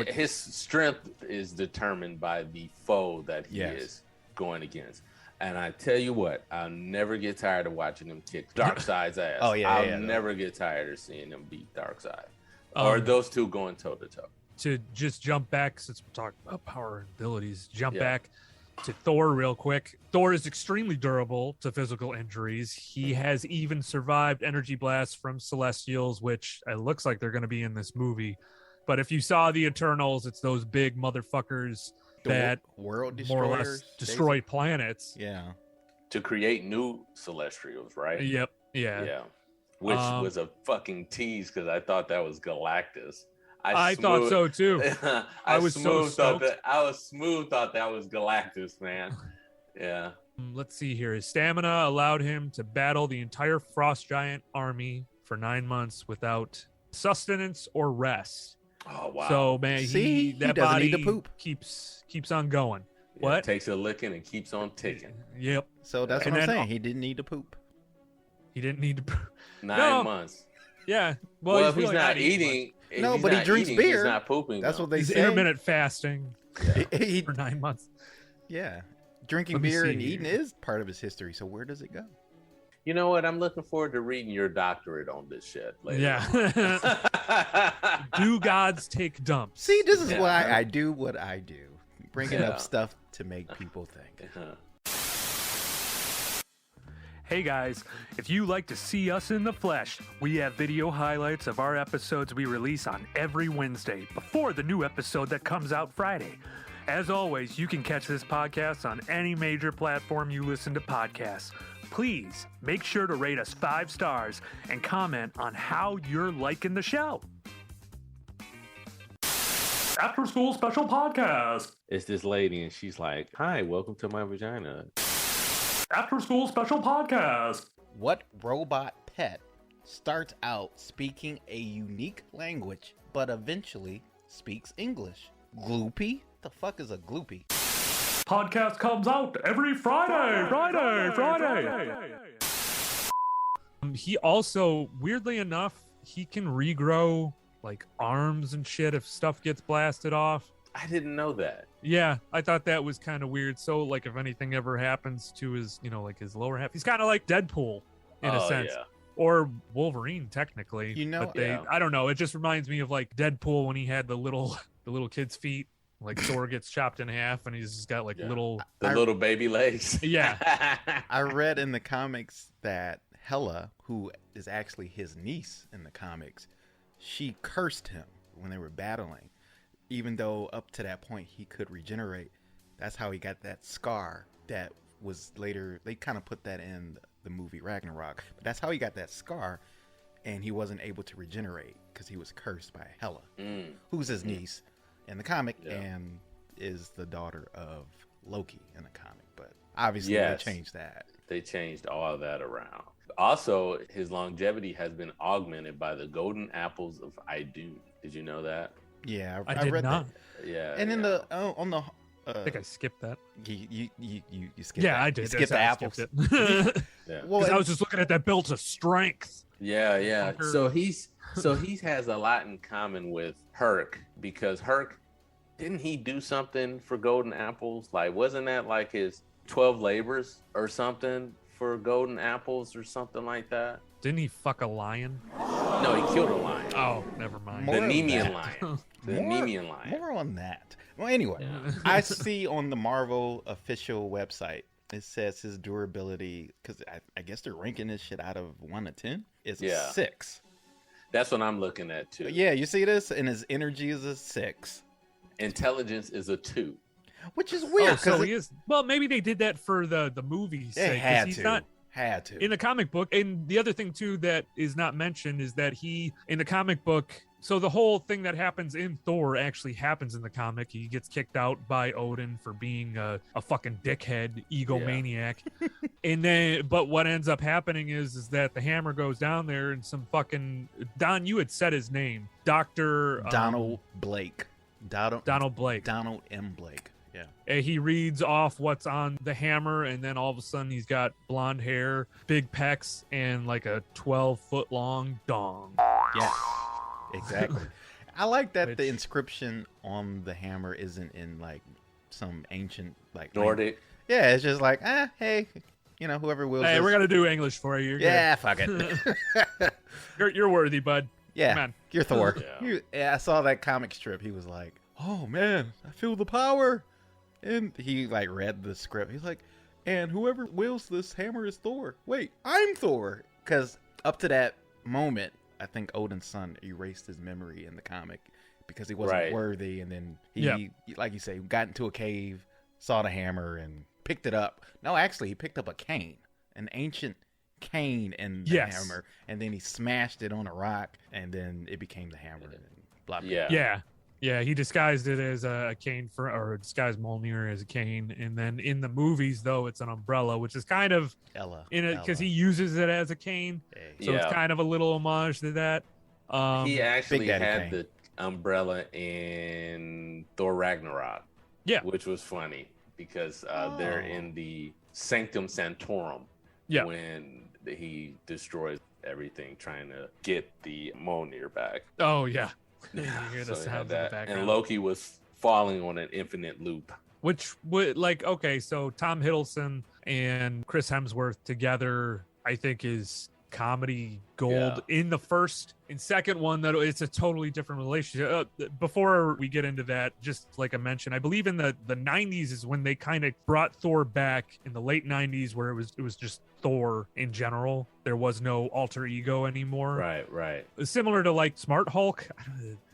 Speaker 7: His strength is determined by the foe that he is going against. And I tell you what, I'll never get tired of watching him kick Darkseid's ass. I'll never get tired of seeing him beat Darkseid. Or those two going toe to toe.
Speaker 5: To just jump back, since we're talking about power and abilities, back to Thor real quick. Thor is extremely durable to physical injuries. He has even survived energy blasts from Celestials, which it looks like they're going to be in this movie. But if you saw the Eternals, it's those big motherfuckers that
Speaker 6: world
Speaker 5: more or less destroy planets.
Speaker 6: Yeah.
Speaker 7: To create new Celestials, right?
Speaker 5: Yep. Yeah.
Speaker 7: Which was a fucking tease, because I thought that was Galactus.
Speaker 5: I thought so too. I was so stoked.
Speaker 7: I was smooth. Thought that was Galactus, man. Yeah.
Speaker 5: Let's see here. His stamina allowed him to battle the entire Frost Giant army for 9 months without sustenance or rest.
Speaker 7: Oh wow.
Speaker 5: So man,
Speaker 6: See,
Speaker 5: that
Speaker 6: he doesn't
Speaker 5: body
Speaker 6: need to poop.
Speaker 5: keeps on going.
Speaker 7: Yeah,
Speaker 5: What?
Speaker 7: takes a licking and keeps on ticking.
Speaker 5: Yep.
Speaker 6: So that's
Speaker 5: And
Speaker 6: what I'm
Speaker 5: then-
Speaker 6: saying. He didn't need to poop.
Speaker 5: He didn't need to.
Speaker 7: 9
Speaker 5: No.
Speaker 7: months.
Speaker 5: Yeah.
Speaker 7: Well, if he's
Speaker 5: really
Speaker 7: not
Speaker 5: eating
Speaker 7: eating, if
Speaker 6: No,
Speaker 7: he's
Speaker 6: but he
Speaker 7: not
Speaker 6: drinks
Speaker 7: eating,
Speaker 6: beer.
Speaker 7: He's not pooping.
Speaker 6: That's
Speaker 7: though.
Speaker 6: what they
Speaker 5: He's
Speaker 6: say.
Speaker 5: intermittent fasting
Speaker 6: He-
Speaker 5: for 9 months.
Speaker 6: yeah. Drinking
Speaker 5: Let me
Speaker 6: beer
Speaker 5: see
Speaker 6: and
Speaker 5: here.
Speaker 6: eating is part of his history. So where does it go?
Speaker 7: You know what? I'm looking forward to reading your doctorate on this shit later.
Speaker 5: Yeah. Do gods take dumps?
Speaker 6: See, this is
Speaker 7: Yeah.
Speaker 6: why I do what I do. Bringing
Speaker 7: Yeah.
Speaker 6: up stuff to make people think.
Speaker 5: Hey guys, if you like to see us in the flesh, we have video highlights of our episodes we release on every Wednesday before the new episode that comes out Friday. As always, you can catch this podcast on any major platform you listen to podcasts. Please make sure to rate us 5 stars and comment on how you're liking the show. After School Special Podcast.
Speaker 7: It's this lady, and she's like, "Hi, welcome to my vagina."
Speaker 5: After School Special Podcast.
Speaker 6: What robot pet starts out speaking a unique language, but eventually speaks English? Gloopy? The fuck is a gloopy?
Speaker 5: Podcast comes out every Friday. He also, weirdly enough, he can regrow like arms and shit if stuff gets blasted off.
Speaker 7: I didn't know that.
Speaker 5: Yeah, I thought that was kind of weird. So, like, if anything ever happens to his, like his lower half, he's kind of like Deadpool in a sense,
Speaker 7: Yeah.
Speaker 5: or Wolverine technically.
Speaker 6: You know-
Speaker 5: but they,
Speaker 7: Yeah.
Speaker 5: I don't know. It just reminds me of like Deadpool when he had the little kid's feet. Like Thor gets chopped in half, and he's just got like
Speaker 7: Yeah.
Speaker 5: little.
Speaker 7: The little baby legs.
Speaker 5: Yeah.
Speaker 6: I read in the comics that Hela, who is actually his niece in the comics, she cursed him when they were battling. Even though up to that point he could regenerate. That's how he got that scar that was later, they kind of put that in the movie Ragnarok. But that's how he got that scar, and he wasn't able to regenerate because he was cursed by Hela, who's his niece in the comic and is the daughter of Loki in the comic. But obviously
Speaker 7: Yes.
Speaker 6: they changed that.
Speaker 7: They changed all that around. Also, his longevity has been augmented by the golden apples of Idun. Did you know that?
Speaker 6: Yeah,
Speaker 5: I did
Speaker 6: read
Speaker 5: not.
Speaker 6: that.
Speaker 7: Yeah.
Speaker 6: And in
Speaker 7: yeah.
Speaker 6: the on the
Speaker 5: I think I skipped that.
Speaker 6: you skipped
Speaker 5: Yeah,
Speaker 6: that.
Speaker 5: I
Speaker 6: You
Speaker 5: did.
Speaker 6: skipped the
Speaker 5: That's how I
Speaker 6: apples.
Speaker 5: skipped it.
Speaker 7: Yeah.
Speaker 6: Well,
Speaker 5: 'Cause I
Speaker 6: and-
Speaker 5: was just looking at that belt of strength.
Speaker 7: Yeah.
Speaker 5: Fucker.
Speaker 7: So he has a lot in common with Herc, because Herc, didn't he do something for golden apples? Like, wasn't that like his 12 labors or something for golden apples or something like that?
Speaker 5: Didn't he fuck a lion?
Speaker 7: No, he killed a lion.
Speaker 5: Oh, never mind.
Speaker 6: More
Speaker 7: The
Speaker 6: of
Speaker 7: Nemean
Speaker 6: that.
Speaker 7: lion. The
Speaker 6: More-
Speaker 7: Nemean lion.
Speaker 6: More on that. Well, anyway,
Speaker 7: Yeah.
Speaker 6: I see on the Marvel official website, it says his durability, because I guess they're ranking this shit out of 1 to 10. It's a
Speaker 7: Yeah.
Speaker 6: 6.
Speaker 7: That's what I'm looking at too.
Speaker 6: Yeah, you see this? And his energy is a 6,
Speaker 7: Intelligence is a 2.
Speaker 6: which is weird.
Speaker 5: Oh, so
Speaker 6: 'cause
Speaker 5: he is. Well, maybe they did that for the movie's
Speaker 6: they
Speaker 5: sake. 'cause
Speaker 6: had
Speaker 5: he's
Speaker 6: to.
Speaker 5: not
Speaker 6: Had to.
Speaker 5: in the comic book. And the other thing too that is not mentioned is that he in the comic book. So the whole thing that happens in Thor actually happens in the comic. He gets kicked out by Odin for being a fucking dickhead, egomaniac. And then, but what ends up happening is that the hammer goes down there and some fucking Don. You had said his name, Doctor
Speaker 6: Donald Blake.
Speaker 5: Donald Blake.
Speaker 6: Donald M. Blake. Yeah.
Speaker 5: He reads off what's on the hammer, and then all of a sudden he's got blonde hair, big pecs, and like a 12-foot long dong.
Speaker 6: Yes. Exactly. I like that the
Speaker 5: Which-
Speaker 6: inscription on the hammer isn't in like some ancient like
Speaker 7: Nordic.
Speaker 6: Yeah, it's just like, hey, whoever wills.
Speaker 5: Hey,
Speaker 6: this.
Speaker 5: we're gonna do English for you. You're
Speaker 6: Yeah, fuck it.
Speaker 5: good. You're worthy, bud.
Speaker 6: Yeah,
Speaker 5: Come on.
Speaker 6: you're Thor.
Speaker 7: Yeah.
Speaker 6: I saw that comic strip. He was like, "Oh man, I feel the power," and he like read the script. He's like, "And whoever wields this hammer is Thor." Wait, I'm Thor. Because up to that moment, I think Odin's son erased his memory in the comic because he wasn't
Speaker 7: Right.
Speaker 6: worthy, and then he,
Speaker 5: Yeah.
Speaker 6: like you say, got into a cave, saw the hammer, and picked it up. No, actually, he picked up a cane, an ancient cane, and the
Speaker 5: Yes.
Speaker 6: hammer, and then he smashed it on a rock, and then it became the hammer. Block.
Speaker 5: Yeah, he disguised it as a cane or disguised Mjolnir as a cane, and then in the movies though it's an umbrella, which is kind of
Speaker 6: Ella.
Speaker 5: because he uses it as a cane, so it's kind of a little homage to that.
Speaker 7: He actually had
Speaker 6: Kane.
Speaker 7: the umbrella in Thor Ragnarok, which was funny because they're in the Sanctum Sanctorum when he destroys everything trying to get the Mjolnir back.
Speaker 5: Oh yeah. You
Speaker 7: Yeah,
Speaker 5: hear the
Speaker 7: so he
Speaker 5: sound
Speaker 7: had
Speaker 5: in the
Speaker 7: that.
Speaker 5: background.
Speaker 7: And Loki was falling on an infinite loop.
Speaker 5: Which would okay, so Tom Hiddleston and Chris Hemsworth together, I think is comedy gold in the first and second one. That it's a totally different relationship. Before we get into that, just like I mentioned, I believe in the 90s is when they kind of brought Thor back in the late 90s, where it was just Thor in general. There was no alter ego anymore.
Speaker 7: Right.
Speaker 5: Similar to like Smart Hulk.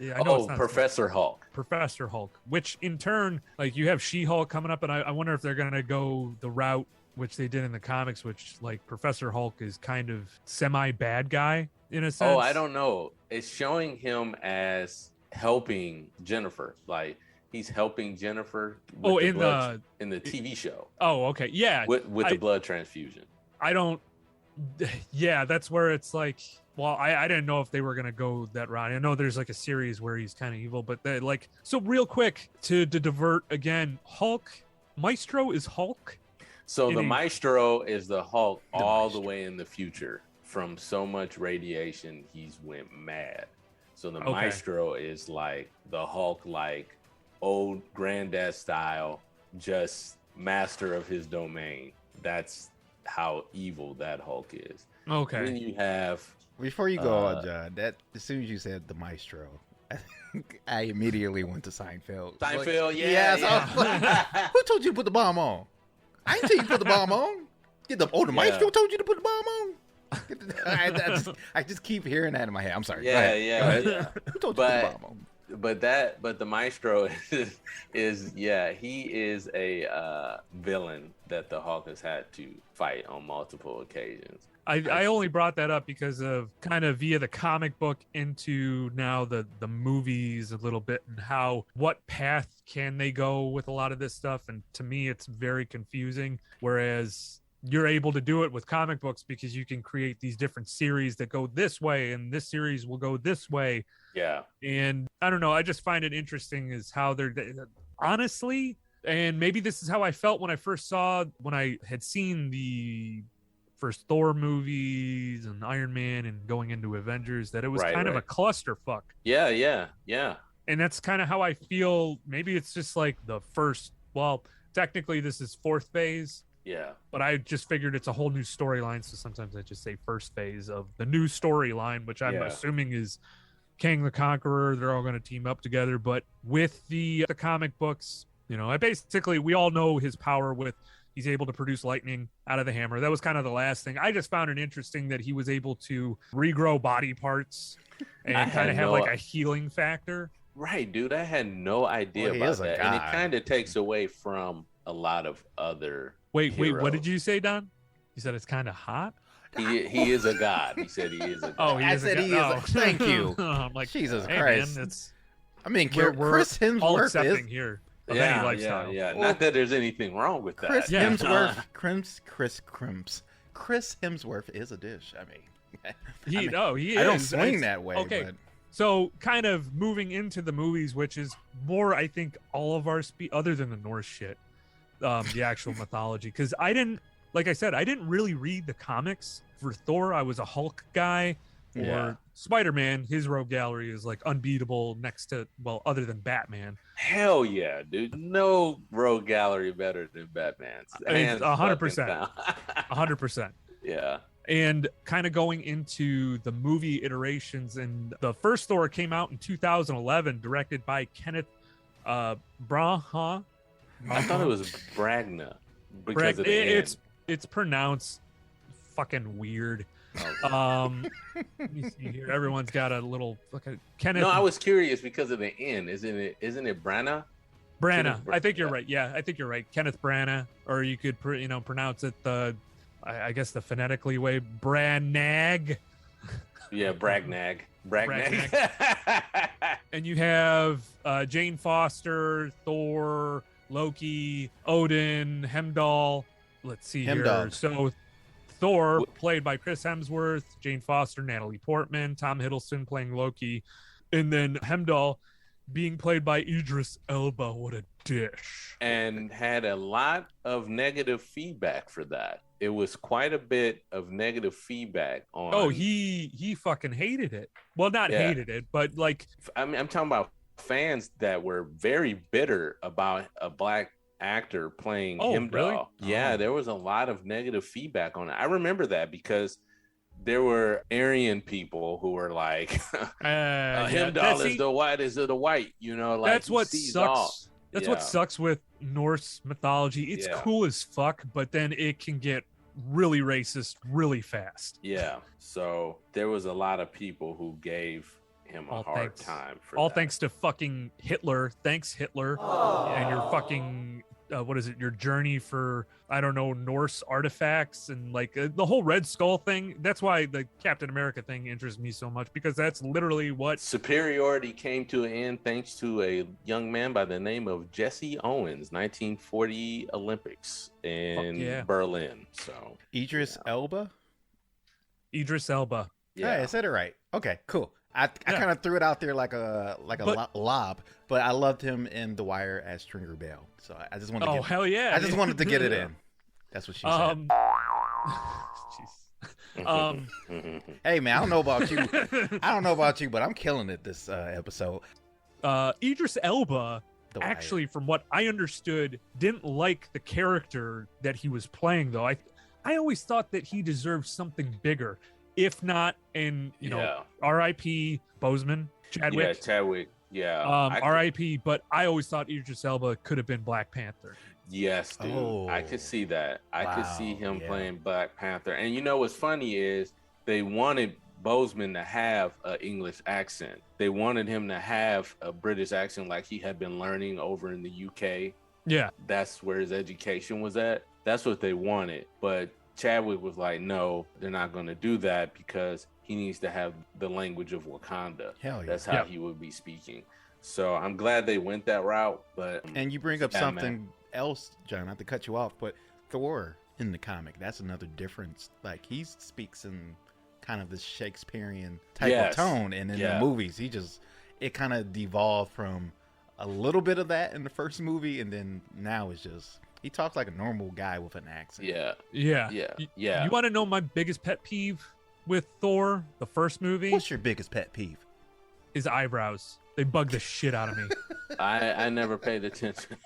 Speaker 5: I know it's not
Speaker 7: Professor Hulk.
Speaker 5: Professor Hulk, which in turn, like you have She-Hulk coming up, and I wonder if they're gonna go the route which they did in the comics, which like Professor Hulk is kind of semi bad guy in a sense.
Speaker 7: Oh, I don't know. It's showing him as helping Jennifer. Like he's helping Jennifer. With in the TV show.
Speaker 5: Oh, okay, yeah.
Speaker 7: With the blood transfusion.
Speaker 5: I don't. Yeah, that's where it's like. Well, I didn't know if they were gonna go that route. I know there's like a series where he's kind of evil, but they like so real quick to divert again. Hulk, Maestro is Hulk.
Speaker 7: So the Maestro is the Hulk all the way in the future. From so much radiation, he's went mad. So the Maestro is like the Hulk, like old granddad style, just master of his domain. That's how evil that Hulk is.
Speaker 5: Okay.
Speaker 7: Then you have.
Speaker 6: Before you go on, John, that as soon as you said the Maestro, I immediately went to Seinfeld.
Speaker 7: Seinfeld,
Speaker 6: who told you to put the bomb on? I didn't tell you to put the bomb on. The Maestro told you to put the bomb on. I just keep hearing that in my head. I'm sorry.
Speaker 7: Yeah.
Speaker 6: Who told you to put the bomb on?
Speaker 7: But the Maestro is he is a villain that the Hulk has had to fight on multiple occasions.
Speaker 5: I only brought that up because of kind of via the comic book into now the movies a little bit, and what path can they go with a lot of this stuff. And to me, it's very confusing. Whereas you're able to do it with comic books because you can create these different series that go this way, and this series will go this way.
Speaker 7: Yeah.
Speaker 5: And I don't know. I just find it interesting is how they're honestly, and maybe this is how I felt when I had seen the first Thor movies and Iron Man and going into Avengers, that it was kind of a clusterfuck.
Speaker 7: Yeah.
Speaker 5: And that's kind of how I feel. Maybe it's just like the first, well, technically this is fourth phase.
Speaker 7: Yeah.
Speaker 5: But I just figured it's a whole new storyline. So sometimes I just say first phase of the new storyline, which I'm assuming is Kang the Conqueror. They're all going to team up together. But with the comic books, we all know his power with, he's able to produce lightning out of the hammer. That was kind of the last thing. I just found it interesting that he was able to regrow body parts and kind of have like a healing factor.
Speaker 7: Right, dude. I had no idea about that. And it kind of takes away from a lot of other
Speaker 5: Wait,
Speaker 7: heroes.
Speaker 5: What did you say, Don? You said it's kind of hot?
Speaker 7: He is a god. He said he is a god.
Speaker 5: Oh, he is a god.
Speaker 6: Thank you.
Speaker 5: I'm like,
Speaker 6: Jesus
Speaker 5: hey,
Speaker 6: Christ.
Speaker 5: Man,
Speaker 6: we're Chris Hemsworth
Speaker 5: all accepting here.
Speaker 7: Yeah.
Speaker 5: Well,
Speaker 7: not that there's anything wrong with that.
Speaker 6: Chris Hemsworth is a dish.
Speaker 5: He is.
Speaker 6: I don't swing that way.
Speaker 5: Okay.
Speaker 6: But...
Speaker 5: So kind of moving into the movies, which is more, I think, all of our other than the Norse shit, the actual mythology. Because I didn't really read the comics for Thor. I was a Hulk guy. Or Spider-Man, his rogue gallery is like unbeatable next to, well, other than Batman.
Speaker 7: Hell yeah, dude. No rogue gallery better than Batman's.
Speaker 5: 100%. 100%.
Speaker 7: Yeah.
Speaker 5: And kind of going into the movie iterations, and the first Thor came out in 2011, directed by Kenneth Branagh.
Speaker 7: I thought it was Bragna. Because of the
Speaker 5: it's pronounced fucking weird. Let me see here. Everyone's got a little fucking Kenneth.
Speaker 7: No, I was curious because of the N. Isn't it Branagh?
Speaker 5: Branagh. I think you're right. Yeah, I think you're right. Kenneth Branagh, or you could pronounce it I guess the phonetically way, Branagh.
Speaker 7: Yeah, Bragnag.
Speaker 5: And you have Jane Foster, Thor, Loki, Odin, Heimdall. Let's see
Speaker 6: Heimdall.
Speaker 5: here. So Thor, played by Chris Hemsworth, Jane Foster, Natalie Portman, Tom Hiddleston playing Loki, and then Heimdall being played by Idris Elba. What a dish.
Speaker 7: And had a lot of negative feedback for that. It was quite a bit of negative feedback on.
Speaker 5: Oh, he fucking hated it. Well, not hated it, but like,
Speaker 7: I mean, I'm talking about fans that were very bitter about a black actor playing Heimdall.
Speaker 5: Really?
Speaker 7: Yeah, there was a lot of negative feedback on it. I remember that because there were Aryan people who were like, Heimdall is the white, you know, like
Speaker 5: that's what sucks. That's what sucks with Norse mythology. It's cool as fuck, but then it can get really racist really fast.
Speaker 7: Yeah. So there was a lot of people who gave him a hard time for
Speaker 5: all
Speaker 7: that.
Speaker 5: thanks to fucking Hitler. Thanks, Hitler. And your fucking what is it, your journey for, I don't know, Norse artifacts and like the whole Red Skull thing. That's why the Captain America thing interests me so much, because that's literally what
Speaker 7: superiority came to an end thanks to a young man by the name of Jesse Owens, 1940 Olympics in Berlin. So
Speaker 6: Idris Elba.
Speaker 5: Idris Elba.
Speaker 6: Yeah, I said it right. Okay, cool. I kind of threw it out there like a lob, but I loved him in The Wire as Stringer Bell. So I just wanted to
Speaker 5: hell yeah.
Speaker 6: I just wanted to get it in. That's what she said. Hey man, I don't know about you, but I'm killing it this episode.
Speaker 5: Idris Elba actually, from what I understood, didn't like the character that he was playing though. I always thought that he deserved something bigger. If not, and you know, R.I.P. Boseman, Chadwick.
Speaker 7: Yeah, Chadwick. Yeah.
Speaker 5: R.I.P. But I always thought Idris Elba could have been Black Panther.
Speaker 7: Yes, dude. I could see that. I could see him playing Black Panther. And you know what's funny is they wanted Boseman to have an English accent. They wanted him to have a British accent like he had been learning over in the UK.
Speaker 5: Yeah.
Speaker 7: That's where his education was at. That's what they wanted. But Chadwick was like, no, they're not going to do that because he needs to have the language of Wakanda.
Speaker 6: Hell yeah.
Speaker 7: That's how he would be speaking. So I'm glad they went that route. But
Speaker 6: and you bring up something else, John, not to cut you off, but Thor in the comic, that's another difference. Like he speaks in kind of this Shakespearean type of tone, and in the movies, it kind of devolved from a little bit of that in the first movie, and then now it's just he talks like a normal guy with an accent.
Speaker 5: Yeah. You want to know my biggest pet peeve with Thor, the first movie?
Speaker 6: What's your biggest pet peeve?
Speaker 5: His eyebrows. They bug the shit out of me.
Speaker 7: I never paid attention.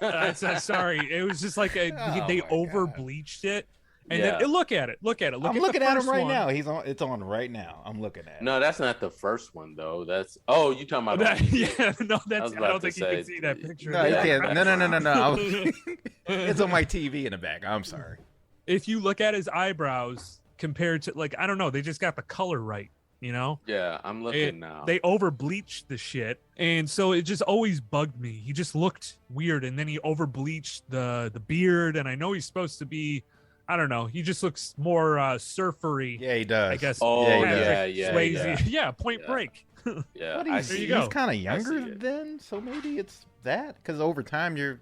Speaker 5: Sorry. It was just like they over bleached it. And then look at it. I'm looking at
Speaker 6: him right now. It's on right now. I'm looking at it.
Speaker 7: No, that's not the first one though. That's you talking about
Speaker 5: that? Yeah, no, that's. I don't think you can see that picture.
Speaker 6: No, you can't. No. It's on my TV in the back. I'm sorry.
Speaker 5: If you look at his eyebrows compared to, like, I don't know, they just got the color right. You know?
Speaker 7: Yeah, I'm looking now.
Speaker 5: They over bleached the shit, and so it just always bugged me. He just looked weird, and then he over bleached the beard, and I know he's supposed to be, I don't know. He just looks more surfery.
Speaker 6: Yeah, he does.
Speaker 5: I guess.
Speaker 7: Oh, yeah.
Speaker 5: Yeah, Point Break.
Speaker 7: Yeah,
Speaker 6: he's kind of younger then, so maybe it's that. Because over time, your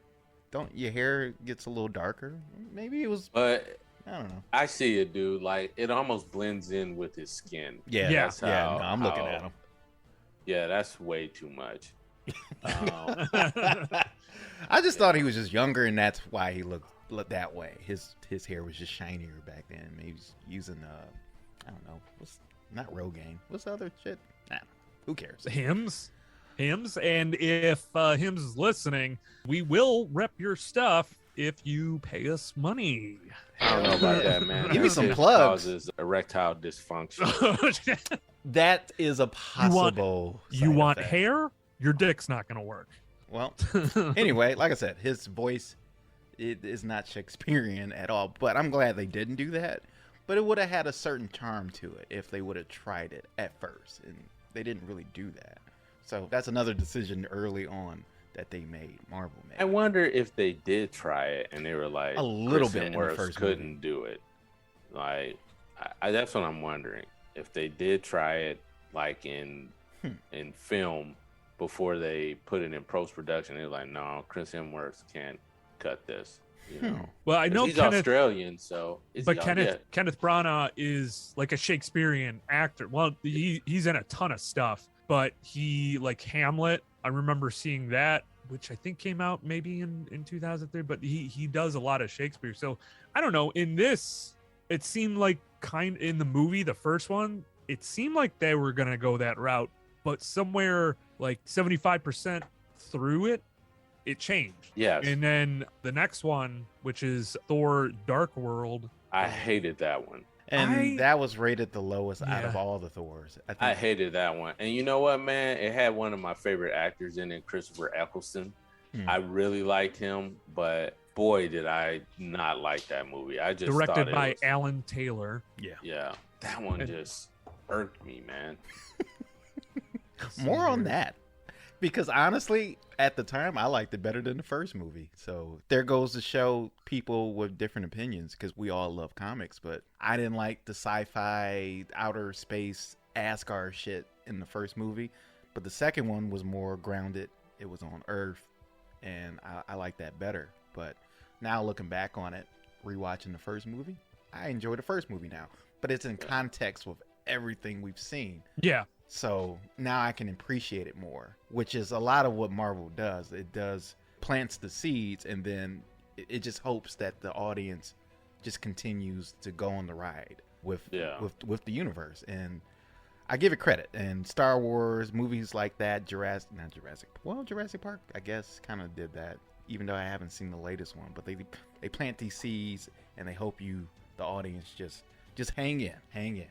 Speaker 6: hair gets a little darker. Maybe it was.
Speaker 7: But
Speaker 6: I don't know.
Speaker 7: I see it, dude. Like it almost blends in with his skin.
Speaker 6: Yeah. I'm looking at him.
Speaker 7: Yeah, that's way too much.
Speaker 6: I just thought he was just younger, and that's why he looked that way. His hair was just shinier back then. Maybe he's using I don't know, not Rogaine. What's the other shit? Nah, who cares?
Speaker 5: Hims, and if Hims is listening, we will rep your stuff if you pay us money.
Speaker 7: I don't know about that, man.
Speaker 6: Give me some plugs.
Speaker 7: Causes erectile dysfunction.
Speaker 6: That is a possible.
Speaker 5: You want hair? Your dick's not gonna work.
Speaker 6: Well, anyway, like I said, his voice it is not Shakespearean at all. But I'm glad they didn't do that. But it would have had a certain charm to it if they would have tried it at first, and they didn't really do that. So that's another decision early on that they made. Marvel made.
Speaker 7: I wonder if they did try it and they were like
Speaker 6: a little bit in the first
Speaker 7: couldn't
Speaker 6: movie.
Speaker 7: do it. Like that's what I'm wondering. If they did try it, like in film, before they put it in post production. They were like, no, Chris Hemsworth can't cut this. You know,
Speaker 5: Well, I know
Speaker 7: he's
Speaker 5: Kenneth,
Speaker 7: Australian, so
Speaker 5: but Kenneth Branagh is like a Shakespearean actor. Well, he's in a ton of stuff, but he like Hamlet. I remember seeing that, which I think came out maybe in 2003. But he does a lot of Shakespeare. So I don't know. In this, it seemed like in the movie, the first one, it seemed like they were gonna go that route, but somewhere like 75% through it changed.
Speaker 7: Yes.
Speaker 5: And then the next one, which is Thor Dark World.
Speaker 7: I hated that one.
Speaker 6: And that was rated the lowest out of
Speaker 5: Yeah.
Speaker 6: all the Thors.
Speaker 7: I hated that one. And you know what, man? It had one of my favorite actors in it, Christopher Eccleston. I really liked him, but boy, did I not like that movie. I just
Speaker 5: Directed
Speaker 7: thought
Speaker 5: by Alan Taylor.
Speaker 7: Yeah, that one just irked me, man.
Speaker 6: More on that. Because honestly, at the time, I liked it better than the first movie. So there goes to show people with different opinions, because we all love comics. But I didn't like the sci-fi, outer space, Asgard shit in the first movie. But the second one was more grounded. It was on Earth. And I like that better. But now looking back on it, rewatching the first movie, I enjoy the first movie now. But it's in context with everything we've seen.
Speaker 5: Yeah.
Speaker 6: So now I can appreciate it more, which is a lot of what Marvel does. It plants the seeds, and then it just hopes that the audience just continues to go on the ride with the universe. And I give it credit. And Star Wars, movies like that, Jurassic Park, I guess, kind of did that, even though I haven't seen the latest one. But they plant these seeds, and they hope the audience just hang in. And,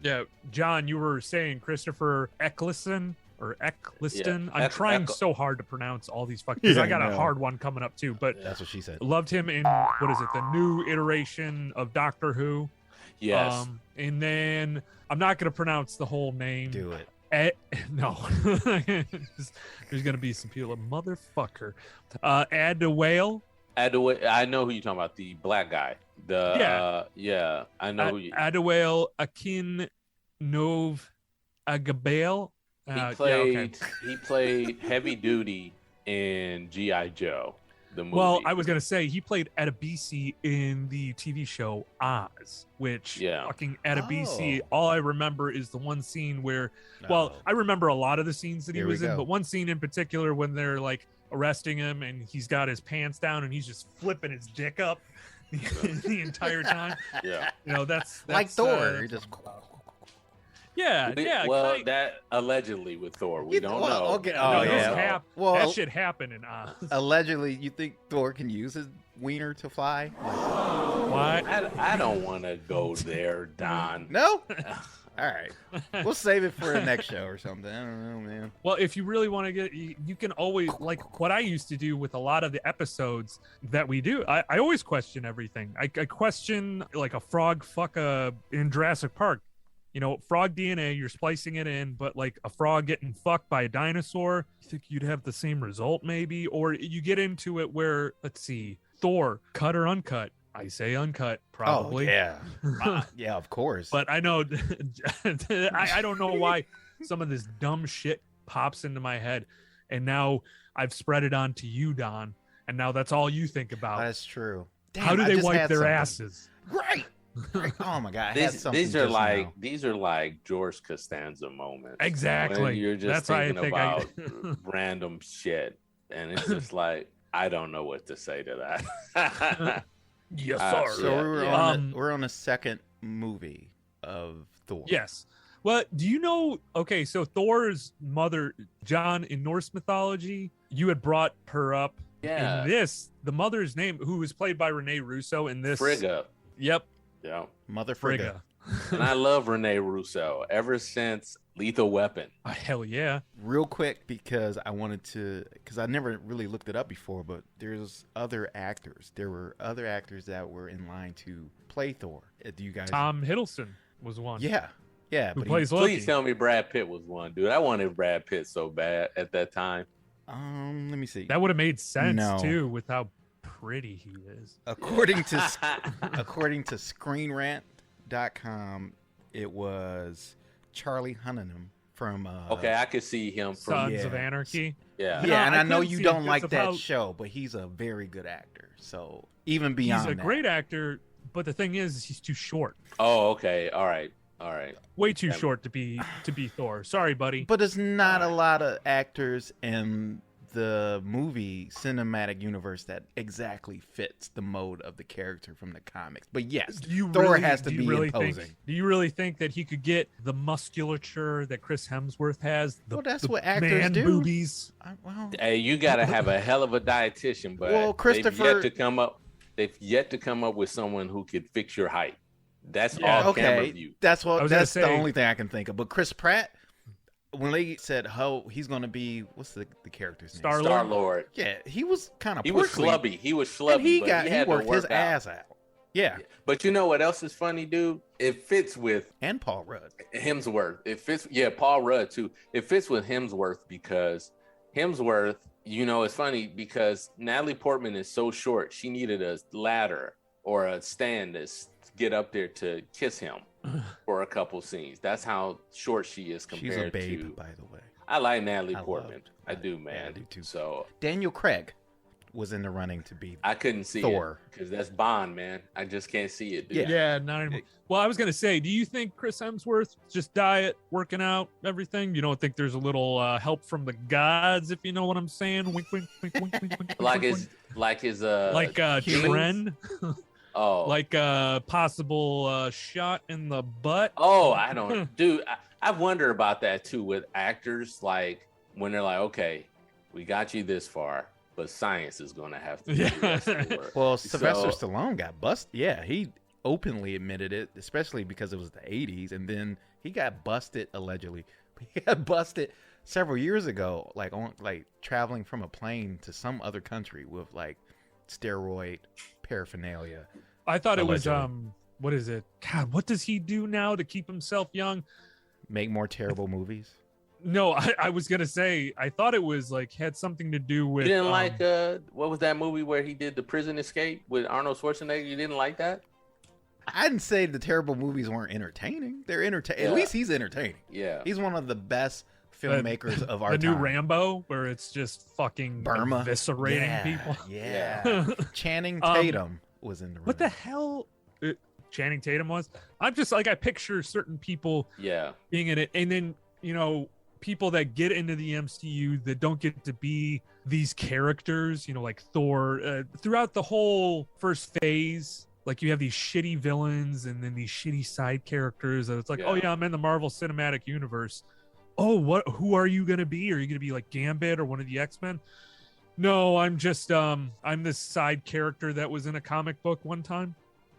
Speaker 5: Yeah, John, you were saying Christopher Eccleston or Eccleston. I'm trying so hard to pronounce all these fucking. Because I got a hard one coming up too. But
Speaker 6: that's what she said.
Speaker 5: Loved him in what is it? The new iteration of Doctor Who.
Speaker 7: Yes.
Speaker 5: And then I'm not going to pronounce the whole name.
Speaker 6: Do it.
Speaker 5: No. There's going to be some people. Motherfucker. Adewale.
Speaker 7: I know who you're talking about. The black guy. I know who you.
Speaker 5: Adewale Akin Nov Agabale.
Speaker 7: He played heavy duty in G.I. Joe, the movie.
Speaker 5: Well, I was gonna say he played Adebisi in the TV show Oz, which fucking Adebisi. All I remember is the one scene where, I remember a lot of the scenes that he was in, but one scene in particular when they're like arresting him and he's got his pants down and he's just flipping his dick up the entire time.
Speaker 7: Yeah,
Speaker 6: that's like Thor.
Speaker 7: Well, that allegedly with Thor, we don't know.
Speaker 6: Okay.
Speaker 5: That shit happened in Oz.
Speaker 6: Allegedly, you think Thor can use his wiener to fly?
Speaker 5: What?
Speaker 7: I don't want to go there, Don.
Speaker 6: No. All right, we'll save it for the next show or something. I don't know, man.
Speaker 5: Well, if you really want to get, you can always, like what I used to do with a lot of the episodes that we do. I always question everything. I question like a frog in Jurassic Park. You know, frog DNA, you're splicing it in, but like a frog getting fucked by a dinosaur, you think you'd have the same result maybe? Or you get into it where, let's see, Thor, cut or uncut? I say uncut, probably.
Speaker 6: Oh, yeah. Yeah, of course.
Speaker 5: But I know, I don't know why some of this dumb shit pops into my head. And now I've spread it on to you, Don. And now that's all you think about.
Speaker 6: That's true. Damn,
Speaker 5: how do they wipe their asses?
Speaker 6: Right. Oh my God.
Speaker 7: These are like George Costanza moments.
Speaker 5: Exactly.
Speaker 7: When you're just
Speaker 5: That's
Speaker 7: thinking about random shit. And it's just like, I don't know what to say to that.
Speaker 5: Yes, sir.
Speaker 6: So we're on the second movie of Thor.
Speaker 5: Yes. Well, do you know? Okay, so Thor's mother, John, in Norse mythology, you had brought her up.
Speaker 7: Yeah.
Speaker 5: In this, the mother's name, who was played by Renee Russo in this.
Speaker 7: Frigga.
Speaker 5: Yep.
Speaker 7: Yeah.
Speaker 6: Mother Frigga.
Speaker 7: And I love Renee Russo ever since Lethal Weapon.
Speaker 5: Hell yeah.
Speaker 6: Real quick, because I never really looked it up before, but there's other actors. There were other actors that were in line to play Thor. Do you guys?
Speaker 5: Tom Hiddleston was one.
Speaker 6: Yeah.
Speaker 5: Who plays Loki.
Speaker 7: Please tell me Brad Pitt was one, dude. I wanted Brad Pitt so bad at that time.
Speaker 6: Let me see.
Speaker 5: That would have made sense too, with how pretty he is.
Speaker 6: According to ScreenRant.com, it was Charlie Hunnam from
Speaker 7: Okay, I could see him from.
Speaker 5: Sons of
Speaker 6: Yeah.
Speaker 5: Anarchy.
Speaker 7: Yeah.
Speaker 6: Yeah,
Speaker 5: No,
Speaker 6: and
Speaker 5: I
Speaker 6: I know
Speaker 5: couldn't
Speaker 6: you
Speaker 5: see
Speaker 6: don't
Speaker 5: it
Speaker 6: like
Speaker 5: because of
Speaker 6: that
Speaker 5: how-
Speaker 6: show, but he's a very good actor. So even
Speaker 5: He's
Speaker 6: beyond
Speaker 5: a
Speaker 6: that,
Speaker 5: great actor, but the thing is, he's too short.
Speaker 7: Oh, okay. All right. All right.
Speaker 5: Way too
Speaker 7: Yeah.
Speaker 5: short to be Thor. Sorry, buddy.
Speaker 6: but there's not a lot of actors in the movie cinematic universe that exactly fits the mode of the character from the comics. But yes, Thor has to be imposing.
Speaker 5: Do you really think that he could get the musculature that Chris Hemsworth has?
Speaker 6: Well, that's
Speaker 5: the
Speaker 6: what actors
Speaker 5: man
Speaker 6: do.
Speaker 5: boobies.
Speaker 6: Well,
Speaker 7: Hey, you got to have a hell of a dietitian, but
Speaker 6: Well, Christopher-
Speaker 7: they've yet to come up with someone who could fix your height. That's
Speaker 5: Yeah.
Speaker 7: all camera
Speaker 6: okay,
Speaker 7: view.
Speaker 6: that's
Speaker 5: I
Speaker 6: what.
Speaker 5: was gonna
Speaker 6: That's the
Speaker 5: say-
Speaker 6: only thing I can think of. But Chris Pratt, when they said, "Oh, he's going to be," what's the character's name?
Speaker 5: Star-Lord?
Speaker 7: Star Lord.
Speaker 6: Yeah, he was kind of.
Speaker 7: He was schlubby. He was schlubby.
Speaker 6: And he
Speaker 7: but he had to
Speaker 6: worked his
Speaker 7: work out.
Speaker 6: ass out. Yeah,
Speaker 7: But you know what else is funny, dude? It fits with
Speaker 6: and Paul Rudd.
Speaker 7: Hemsworth. It fits. Yeah, Paul Rudd too. It fits with Hemsworth because Hemsworth. You know, it's funny because Natalie Portman is so short. She needed a ladder or a stand to get up there to kiss him for a couple scenes. That's how short she is
Speaker 6: She's
Speaker 7: compared
Speaker 6: a babe,
Speaker 7: to.
Speaker 6: by the way.
Speaker 7: I like Natalie
Speaker 6: I
Speaker 7: Portman.
Speaker 6: loved-
Speaker 7: I do,
Speaker 6: yeah,
Speaker 7: man.
Speaker 6: I do too.
Speaker 7: So
Speaker 6: Daniel Craig was in the running to be.
Speaker 7: I couldn't see
Speaker 6: Thor.
Speaker 7: it because that's Bond, man. I just can't see it, dude.
Speaker 5: Yeah, not anymore. Well, I was gonna say, do you think Chris Hemsworth just diet, working out, everything? You don't think there's a little help from the gods, if you know what I'm saying? Wink, wink, wink, wink, wink, wink.
Speaker 7: Like
Speaker 5: wink,
Speaker 7: his,
Speaker 5: wink.
Speaker 7: like his,
Speaker 5: like
Speaker 7: humans?
Speaker 5: Tren,
Speaker 7: oh,
Speaker 5: like possible shot in the butt.
Speaker 7: oh, I don't, dude. I wonder about that too with actors, like when they're like, okay, we got you this far, but science is going to have to do the rest of the work.
Speaker 6: Well, Sylvester
Speaker 7: So-
Speaker 6: Stallone got busted. Yeah, he openly admitted it, especially because it was the 80s, and then he got busted allegedly. He got busted several years ago, like traveling from a plane to some other country with like steroid paraphernalia.
Speaker 5: I thought it was
Speaker 6: Allegedly.
Speaker 5: what is it? God, what does he do now to keep himself young?
Speaker 6: Make more terrible movies.
Speaker 5: No, I was gonna say I thought it was like had something to do with.
Speaker 7: You didn't like what was that movie where he did the prison escape with Arnold Schwarzenegger? You didn't like that?
Speaker 6: I didn't say the terrible movies weren't entertaining. They're entertaining. At
Speaker 7: Yeah.
Speaker 6: least he's entertaining.
Speaker 7: Yeah.
Speaker 6: He's one of the best filmmakers of our
Speaker 5: the
Speaker 6: time.
Speaker 5: new Rambo, where it's just fucking
Speaker 6: Burma
Speaker 5: eviscerating
Speaker 6: Yeah,
Speaker 5: people.
Speaker 6: Yeah. Channing Tatum was in the.
Speaker 5: What the
Speaker 6: running.
Speaker 5: hell? Channing Tatum was. I'm just like I picture certain people
Speaker 7: Yeah.
Speaker 5: being in it, and then people that get into the MCU that don't get to be these characters, like Thor. Throughout the whole first phase, like you have these shitty villains and then these shitty side characters. And it's like, oh
Speaker 7: Yeah.
Speaker 5: yeah, I'm in the Marvel Cinematic Universe. Oh, who are you gonna be? Are you gonna be like Gambit or one of the X-Men? No, I'm just I'm this side character that was in a comic book one time.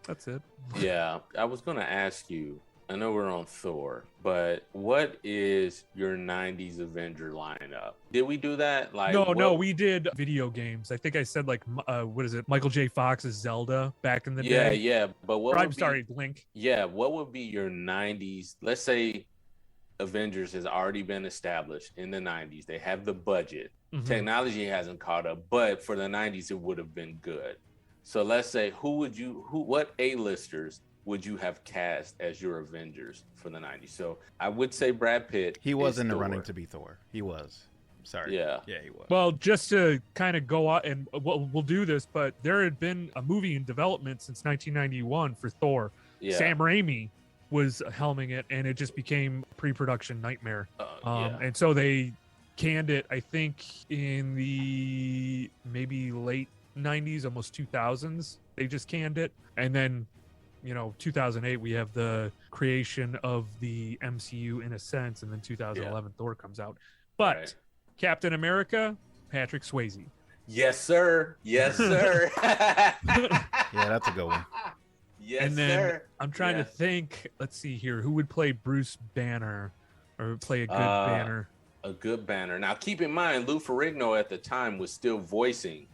Speaker 5: That's it.
Speaker 7: Yeah. I was going to ask you, I know we're on Thor, but what is your 90s Avenger lineup? Did we do that? Like,
Speaker 5: No, we did video games. I think I said like what is it? Michael J. Fox's Zelda back in the
Speaker 7: Yeah,
Speaker 5: day.
Speaker 7: yeah. But what
Speaker 5: Or, I'm
Speaker 7: would be-
Speaker 5: sorry, Link.
Speaker 7: Yeah, what would be your 90s? Let's say Avengers has already been established in the 90s. They have the budget.
Speaker 5: Mhm.
Speaker 7: Technology hasn't caught up, but for the 90s it would have been good. So let's say what A-listers would you have cast as your Avengers for the 90s? So I would say Brad Pitt.
Speaker 6: He was
Speaker 7: is
Speaker 6: in the
Speaker 7: Thor.
Speaker 6: running to be Thor. He was. Sorry.
Speaker 7: Yeah.
Speaker 6: Yeah, he was.
Speaker 5: Well, just to kind of go out and we'll do this, but there had been a movie in development since 1991 for Thor.
Speaker 7: Yeah.
Speaker 5: Sam Raimi was helming it, and it just became a pre-production nightmare.
Speaker 7: Yeah.
Speaker 5: And so they canned it, I think, in the maybe late 90s, almost 2000s. They just canned it. And then, 2008, we have the creation of the MCU in a sense. And then 2011, Thor comes out. But
Speaker 7: Right.
Speaker 5: Captain America, Patrick Swayze.
Speaker 7: Yes, sir. Yes, sir.
Speaker 6: Yeah, that's a good one.
Speaker 7: Yes,
Speaker 5: And then
Speaker 7: sir.
Speaker 5: I'm trying to
Speaker 7: Yes.
Speaker 5: think, let's see here, who would play Bruce Banner or play a good Banner?
Speaker 7: A good Banner. Now, keep in mind, Lou Ferrigno at the time was still voicing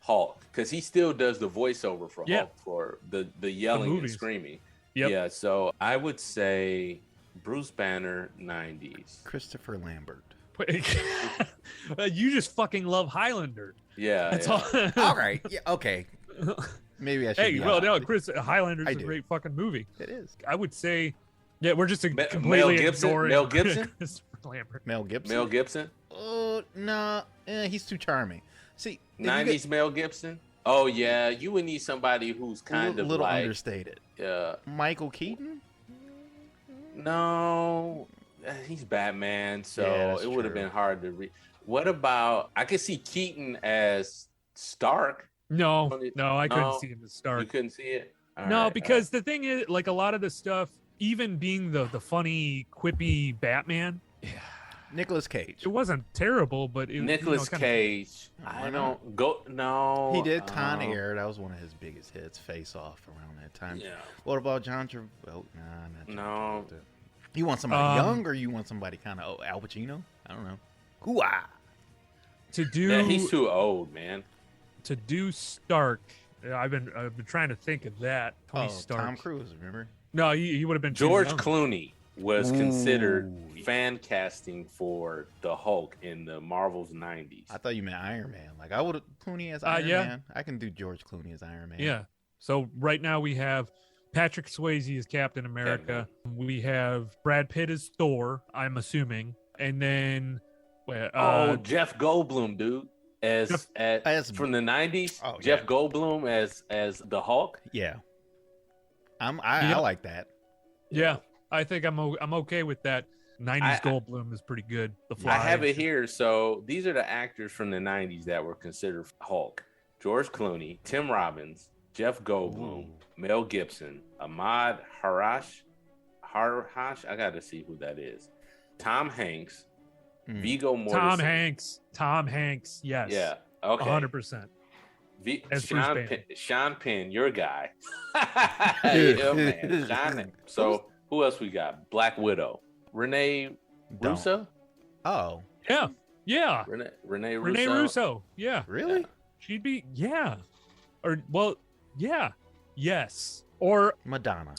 Speaker 7: Hulk because he still does the voiceover for
Speaker 5: Yeah.
Speaker 7: Hulk for the yelling and
Speaker 5: movies.
Speaker 7: screaming.
Speaker 5: Yep.
Speaker 7: Yeah, so I would say Bruce Banner 90s.
Speaker 6: Christopher Lambert.
Speaker 5: You just fucking love Highlander.
Speaker 7: Yeah,
Speaker 5: That's
Speaker 7: yeah.
Speaker 5: all.
Speaker 6: All right. Yeah. Okay. Maybe I should.
Speaker 5: Hey,
Speaker 6: be
Speaker 5: well,
Speaker 6: honest.
Speaker 5: no, Chris, Highlander's
Speaker 6: I
Speaker 5: a
Speaker 6: do.
Speaker 5: great fucking movie.
Speaker 6: It is.
Speaker 5: I would say, yeah, we're just
Speaker 7: Mel
Speaker 5: completely
Speaker 7: Gibson?
Speaker 5: ignoring
Speaker 7: Mel Gibson?
Speaker 5: Christopher Lambert.
Speaker 6: Mel Gibson.
Speaker 7: Mel Gibson.
Speaker 6: Oh no, he's too charming. See, if you
Speaker 7: 90s Mel Gibson. Oh yeah, you would need somebody who's
Speaker 6: get
Speaker 7: kind
Speaker 6: a
Speaker 7: of
Speaker 6: little
Speaker 7: like
Speaker 6: understated. Michael Keaton.
Speaker 7: no, he's Batman, so
Speaker 6: Yeah, that's
Speaker 7: it would have
Speaker 6: true.
Speaker 7: been hard to read. What about? I could see Keaton as Stark.
Speaker 5: No, I couldn't
Speaker 7: No,
Speaker 5: see him as
Speaker 7: You
Speaker 5: Stark.
Speaker 7: couldn't see it. All
Speaker 5: No,
Speaker 7: right,
Speaker 5: because the thing is, like a lot of the stuff, even being the funny, quippy Batman,
Speaker 6: Nicolas Cage.
Speaker 5: it wasn't terrible, but it,
Speaker 7: Nicolas
Speaker 5: kinda-
Speaker 7: Cage.
Speaker 6: Why
Speaker 7: I
Speaker 6: not?
Speaker 7: don't go. No,
Speaker 6: He did Con Air. That was one of his biggest hits. Face Off around that time.
Speaker 7: Yeah.
Speaker 6: What about John Travolta? Nah, not John
Speaker 7: No.
Speaker 6: Travolta. You want somebody
Speaker 5: Um,
Speaker 6: young, or you want somebody kind of Al Pacino? I don't know. Hoo-ah.
Speaker 5: to
Speaker 7: Yeah, he's
Speaker 5: do
Speaker 7: too old, man.
Speaker 5: Stark. I've been trying to think of that. Tony Stark.
Speaker 6: Tom Cruise. Remember?
Speaker 5: No, he would have been too
Speaker 7: George
Speaker 5: young.
Speaker 7: Clooney was considered
Speaker 6: Ooh.
Speaker 7: fan casting for the Hulk in the Marvel's 90s.
Speaker 6: I thought you meant Iron Man. Like I would have Clooney as Iron
Speaker 5: yeah.
Speaker 6: Man. I can do George Clooney as Iron Man.
Speaker 5: Yeah. So right now we have Patrick Swayze as Captain America. We have Brad Pitt as Thor, I'm assuming, and then
Speaker 7: Jeff Goldblum, dude, as from the 90s.
Speaker 6: Oh,
Speaker 7: Jeff
Speaker 6: yeah.
Speaker 7: Goldblum as the Hulk.
Speaker 6: Yeah. I
Speaker 5: Yeah.
Speaker 6: like that.
Speaker 5: yeah, I think I'm okay with that. 90s Goldblum is pretty good. The Fly.
Speaker 7: I have it here. So these are the actors from the 90s that were considered Hulk: George Clooney, Tim Robbins, Jeff Goldblum, Mel Gibson, Ahmad Harash. I got to see who that is. Tom Hanks, Viggo Mortensen.
Speaker 5: Tom Hanks. Yes.
Speaker 7: Yeah. Okay.
Speaker 5: 100%. As Bruce Banner.
Speaker 7: Sean Penn, your guy. Yeah, man. So who else we got? Black Widow. Renee
Speaker 6: Don't.
Speaker 7: Russo.
Speaker 6: Oh,
Speaker 5: Yeah.
Speaker 7: Renee Russo.
Speaker 5: Renee Russo. Yeah.
Speaker 6: really?
Speaker 5: She'd be, yeah. Or, well, yeah. Yes. Or,
Speaker 6: Madonna.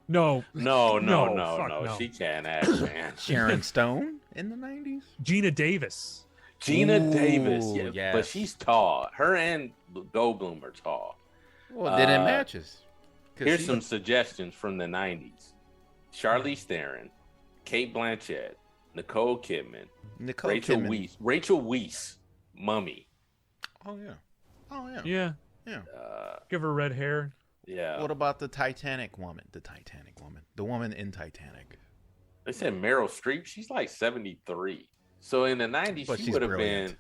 Speaker 5: no.
Speaker 7: No.
Speaker 5: Fuck no.
Speaker 7: She can't act, man.
Speaker 6: Sharon Stone in the 90s?
Speaker 5: Gina Davis.
Speaker 7: Gina
Speaker 6: Ooh,
Speaker 7: Davis. Yeah,
Speaker 6: yes.
Speaker 7: but she's tall. Her and Goldblum are tall.
Speaker 6: Well, then it
Speaker 7: Uh,
Speaker 6: matches. 'Cause
Speaker 7: Here's
Speaker 6: she-
Speaker 7: some suggestions from the 90s. Charlize Theron, Kate Blanchett, Nicole Kidman,
Speaker 6: Nicole
Speaker 7: Rachel
Speaker 6: Kidman.
Speaker 7: Weisz. Rachel Weisz, Mummy.
Speaker 6: Oh, yeah. Oh, yeah.
Speaker 5: Yeah.
Speaker 6: Yeah.
Speaker 5: Give her red hair.
Speaker 7: Yeah.
Speaker 6: What about the Titanic woman? The woman in Titanic.
Speaker 7: They said Meryl Streep. She's like 73. So in the 90s,
Speaker 6: But
Speaker 7: she
Speaker 6: she's
Speaker 7: would have
Speaker 6: brilliant.
Speaker 7: been.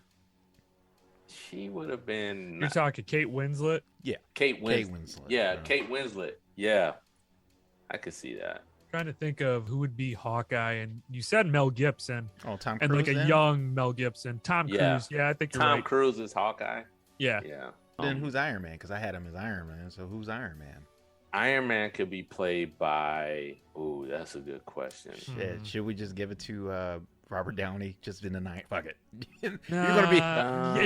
Speaker 7: She would have been.
Speaker 5: You're talking Kate Winslet.
Speaker 6: Yeah.
Speaker 7: Kate
Speaker 6: Kate
Speaker 7: Winslet.
Speaker 6: Winslet.
Speaker 7: Yeah, Kate Winslet. Yeah, I could see that.
Speaker 5: Trying to think of who would be Hawkeye, and you said Mel Gibson,
Speaker 6: Oh, Tom
Speaker 5: and
Speaker 6: Cruise.
Speaker 5: like a
Speaker 6: then?
Speaker 5: young Mel Gibson. Tom
Speaker 7: Yeah.
Speaker 5: Cruise. Yeah, I think you're
Speaker 7: Tom
Speaker 5: right.
Speaker 7: Cruise is Hawkeye.
Speaker 5: Yeah.
Speaker 7: Yeah.
Speaker 6: Then who's Iron Man? Because I had him as Iron Man. So who's Iron Man?
Speaker 7: Iron Man could be played by. Ooh, that's a good question.
Speaker 6: Shit, should we just give it to Robert Downey? Just in the night. Fuck it. You're gonna be.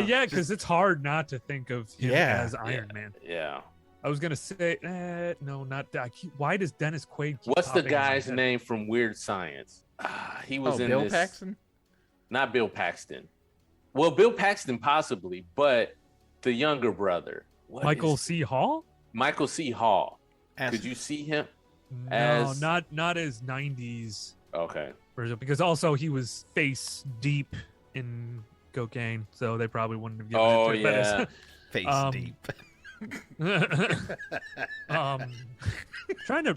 Speaker 5: yeah, because it's hard not to think of him
Speaker 6: Yeah.
Speaker 5: as Iron Man.
Speaker 7: Yeah.
Speaker 5: I was gonna say, no, not that. Why does Dennis Quaid? Keep
Speaker 7: What's the
Speaker 5: popping in my
Speaker 7: guy's
Speaker 5: head?
Speaker 7: name from Weird Science? He was in
Speaker 6: Bill
Speaker 7: this.
Speaker 6: Paxton.
Speaker 7: Not Bill Paxton. Well, Bill Paxton possibly, but the younger brother. What
Speaker 5: Michael
Speaker 7: is-
Speaker 5: C. Hall?
Speaker 7: Michael C. Hall.
Speaker 6: As-
Speaker 7: Could you see him?
Speaker 5: No,
Speaker 7: As-
Speaker 5: not as '90s
Speaker 7: Okay.
Speaker 5: version, because also he was face deep in cocaine, so they probably wouldn't have given
Speaker 7: Oh
Speaker 5: it to
Speaker 7: yeah.
Speaker 5: him.
Speaker 6: Face deep.
Speaker 5: Trying to,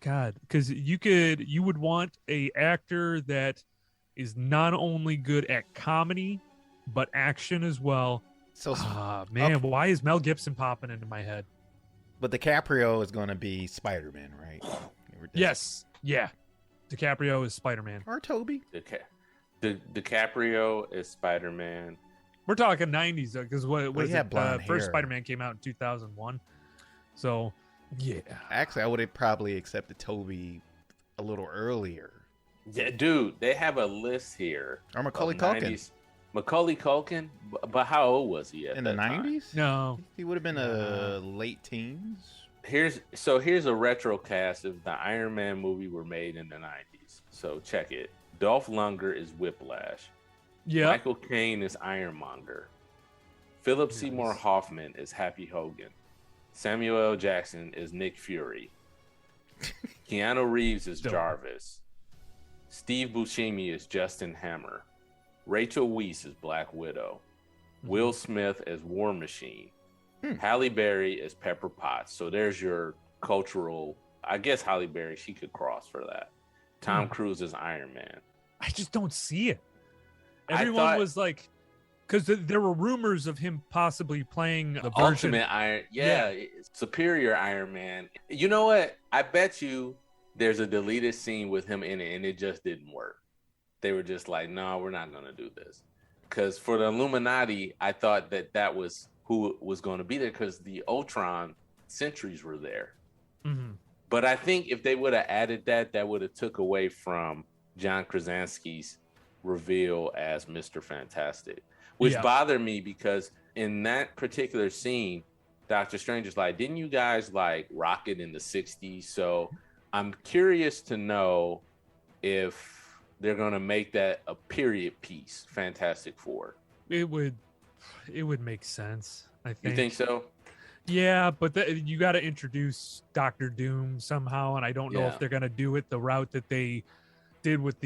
Speaker 5: God, because you would want a actor that is not only good at comedy but action as well.
Speaker 6: So,
Speaker 5: Man,
Speaker 6: okay.
Speaker 5: why is Mel Gibson popping into my head?
Speaker 6: but DiCaprio is going to be Spider-Man, right?
Speaker 5: Yes, yeah. DiCaprio is Spider-Man.
Speaker 6: Or Toby.
Speaker 7: DiCaprio is Spider-Man.
Speaker 5: We're talking 90s though, because what was
Speaker 6: he had
Speaker 5: it?
Speaker 6: blonde
Speaker 5: First
Speaker 6: hair.
Speaker 5: Spider-Man came out in 2001. So, yeah.
Speaker 6: Actually, I would have probably accepted Toby a little earlier.
Speaker 7: Yeah, dude, they have a list here.
Speaker 6: Or Macaulay
Speaker 7: of
Speaker 6: Culkin.
Speaker 7: 90s. Macaulay Culkin, but how old was he at
Speaker 6: In the
Speaker 7: that time?
Speaker 6: 90s?
Speaker 5: No.
Speaker 6: He would have been late teens.
Speaker 7: Here's a retro cast if the Iron Man movie were made in the 90s. So check it. Dolph Lundgren is Whiplash.
Speaker 5: Yeah.
Speaker 7: Michael Caine is Ironmonger. Philip Seymour Hoffman is Happy Hogan. Samuel L. Jackson is Nick Fury. Keanu Reeves is
Speaker 5: Dope.
Speaker 7: Jarvis. Steve Buscemi is Justin Hammer. Rachel Weisz is Black Widow. Will Smith as War Machine. Halle Berry as Pepper Potts. So there's your cultural. I guess Halle Berry, she could cross for that. Tom Cruise is Iron Man.
Speaker 5: I just don't see it. Everyone was like, because there were rumors of him possibly playing the version.
Speaker 7: Ultimate Iron, superior Iron Man. You know what? I bet you there's a deleted scene with him in it, and it just didn't work. They were just like, no, we're not going to do this. Because for the Illuminati, I thought that was who was going to be there because the Ultron sentries were there.
Speaker 5: Mm-hmm.
Speaker 7: But I think if they would have added that would have took away from John Krasinski's reveal as Mr. Fantastic, which bothered me because in that particular scene, Doctor Strange is like, didn't you guys like rock it in the 60s? So I'm curious to know if they're going to make that a period piece, Fantastic Four.
Speaker 5: It would make sense, I think.
Speaker 7: You think so?
Speaker 5: Yeah, but you got to introduce Doctor Doom somehow, and I don't know if they're going to do it the route that they did with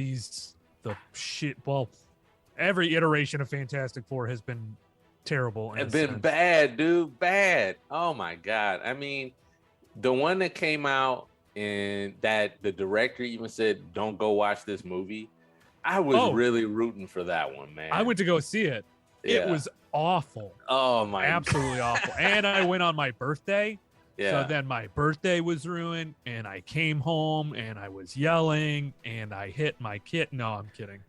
Speaker 5: every iteration of Fantastic Four has been terrible.
Speaker 7: It's been bad, dude. Bad. Oh, my God. I mean, the one that came out and that the director even said, don't go watch this movie. I was really rooting for that one, man.
Speaker 5: I went to go see it. It was awful.
Speaker 7: Oh, my God.
Speaker 5: Absolutely awful. And I went on my birthday.
Speaker 7: Yeah.
Speaker 5: So then my birthday was ruined, and I came home, and I was yelling, and I hit my kid. No, I'm kidding.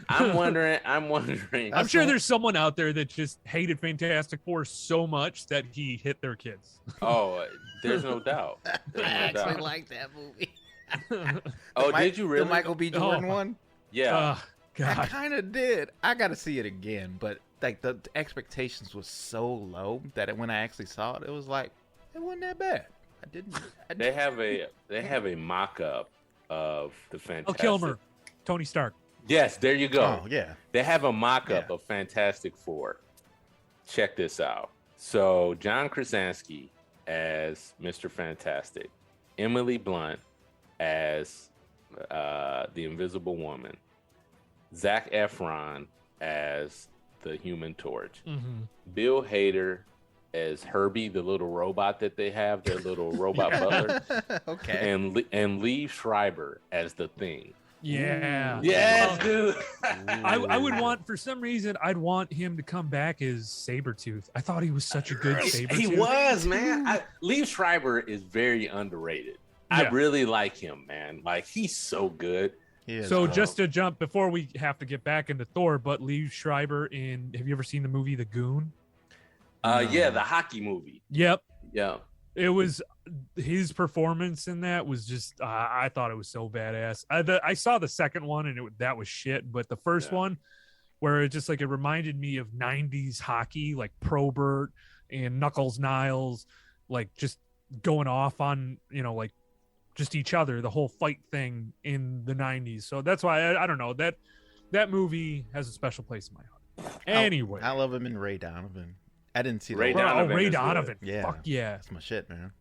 Speaker 7: I'm wondering.
Speaker 5: I'm sure there's someone out there that just hated Fantastic Four so much that he hit their kids.
Speaker 7: Oh, there's no doubt.
Speaker 6: I actually like that movie.
Speaker 7: Did you really?
Speaker 6: The Michael B. Jordan one?
Speaker 7: Yeah.
Speaker 5: God.
Speaker 6: I kind of did. I got to see it again, but like the expectations was so low that when I actually saw it, it was like it wasn't that bad.
Speaker 7: They have a mock-up of the Fantastic.
Speaker 5: Kilmer, Tony Stark.
Speaker 7: Yes, there you go.
Speaker 6: Oh yeah.
Speaker 7: They have a mock-up of Fantastic Four. Check this out. So John Krasinski as Mr. Fantastic, Emily Blunt as the Invisible Woman, Zac Efron as the Human Torch, Bill Hader as Herbie, the little robot that they have, their little robot butler.
Speaker 6: Okay.
Speaker 7: And Lee Schreiber as the Thing.
Speaker 5: Yeah.
Speaker 7: Yes, dude.
Speaker 5: I would want, for some reason, I'd want him to come back as Sabretooth. I thought he was such a good Sabretooth.
Speaker 7: He was, man. Lee Schreiber is very underrated. I really like him, man. Like, he's so good.
Speaker 5: So just to jump, before we have to get back into Thor, but Lee Schreiber have you ever seen the movie The Goon?
Speaker 7: Yeah, the hockey movie.
Speaker 5: Yep.
Speaker 7: Yeah.
Speaker 5: It was, his performance in that was just, I thought it was so badass. I saw the second one and that was shit, but the first one, where it just like, it reminded me of 90s hockey, like Probert and Knuckles Niles, like just going off on, like just each other, the whole fight thing in the 90s. So that's why I don't know, that movie has a special place in my heart. Anyway,
Speaker 6: I love him in Ray Donovan. I didn't see
Speaker 7: Ray
Speaker 6: that.
Speaker 7: Donovan.
Speaker 5: Ray Donovan.
Speaker 6: Yeah.
Speaker 5: Fuck yeah.
Speaker 6: That's my shit, man.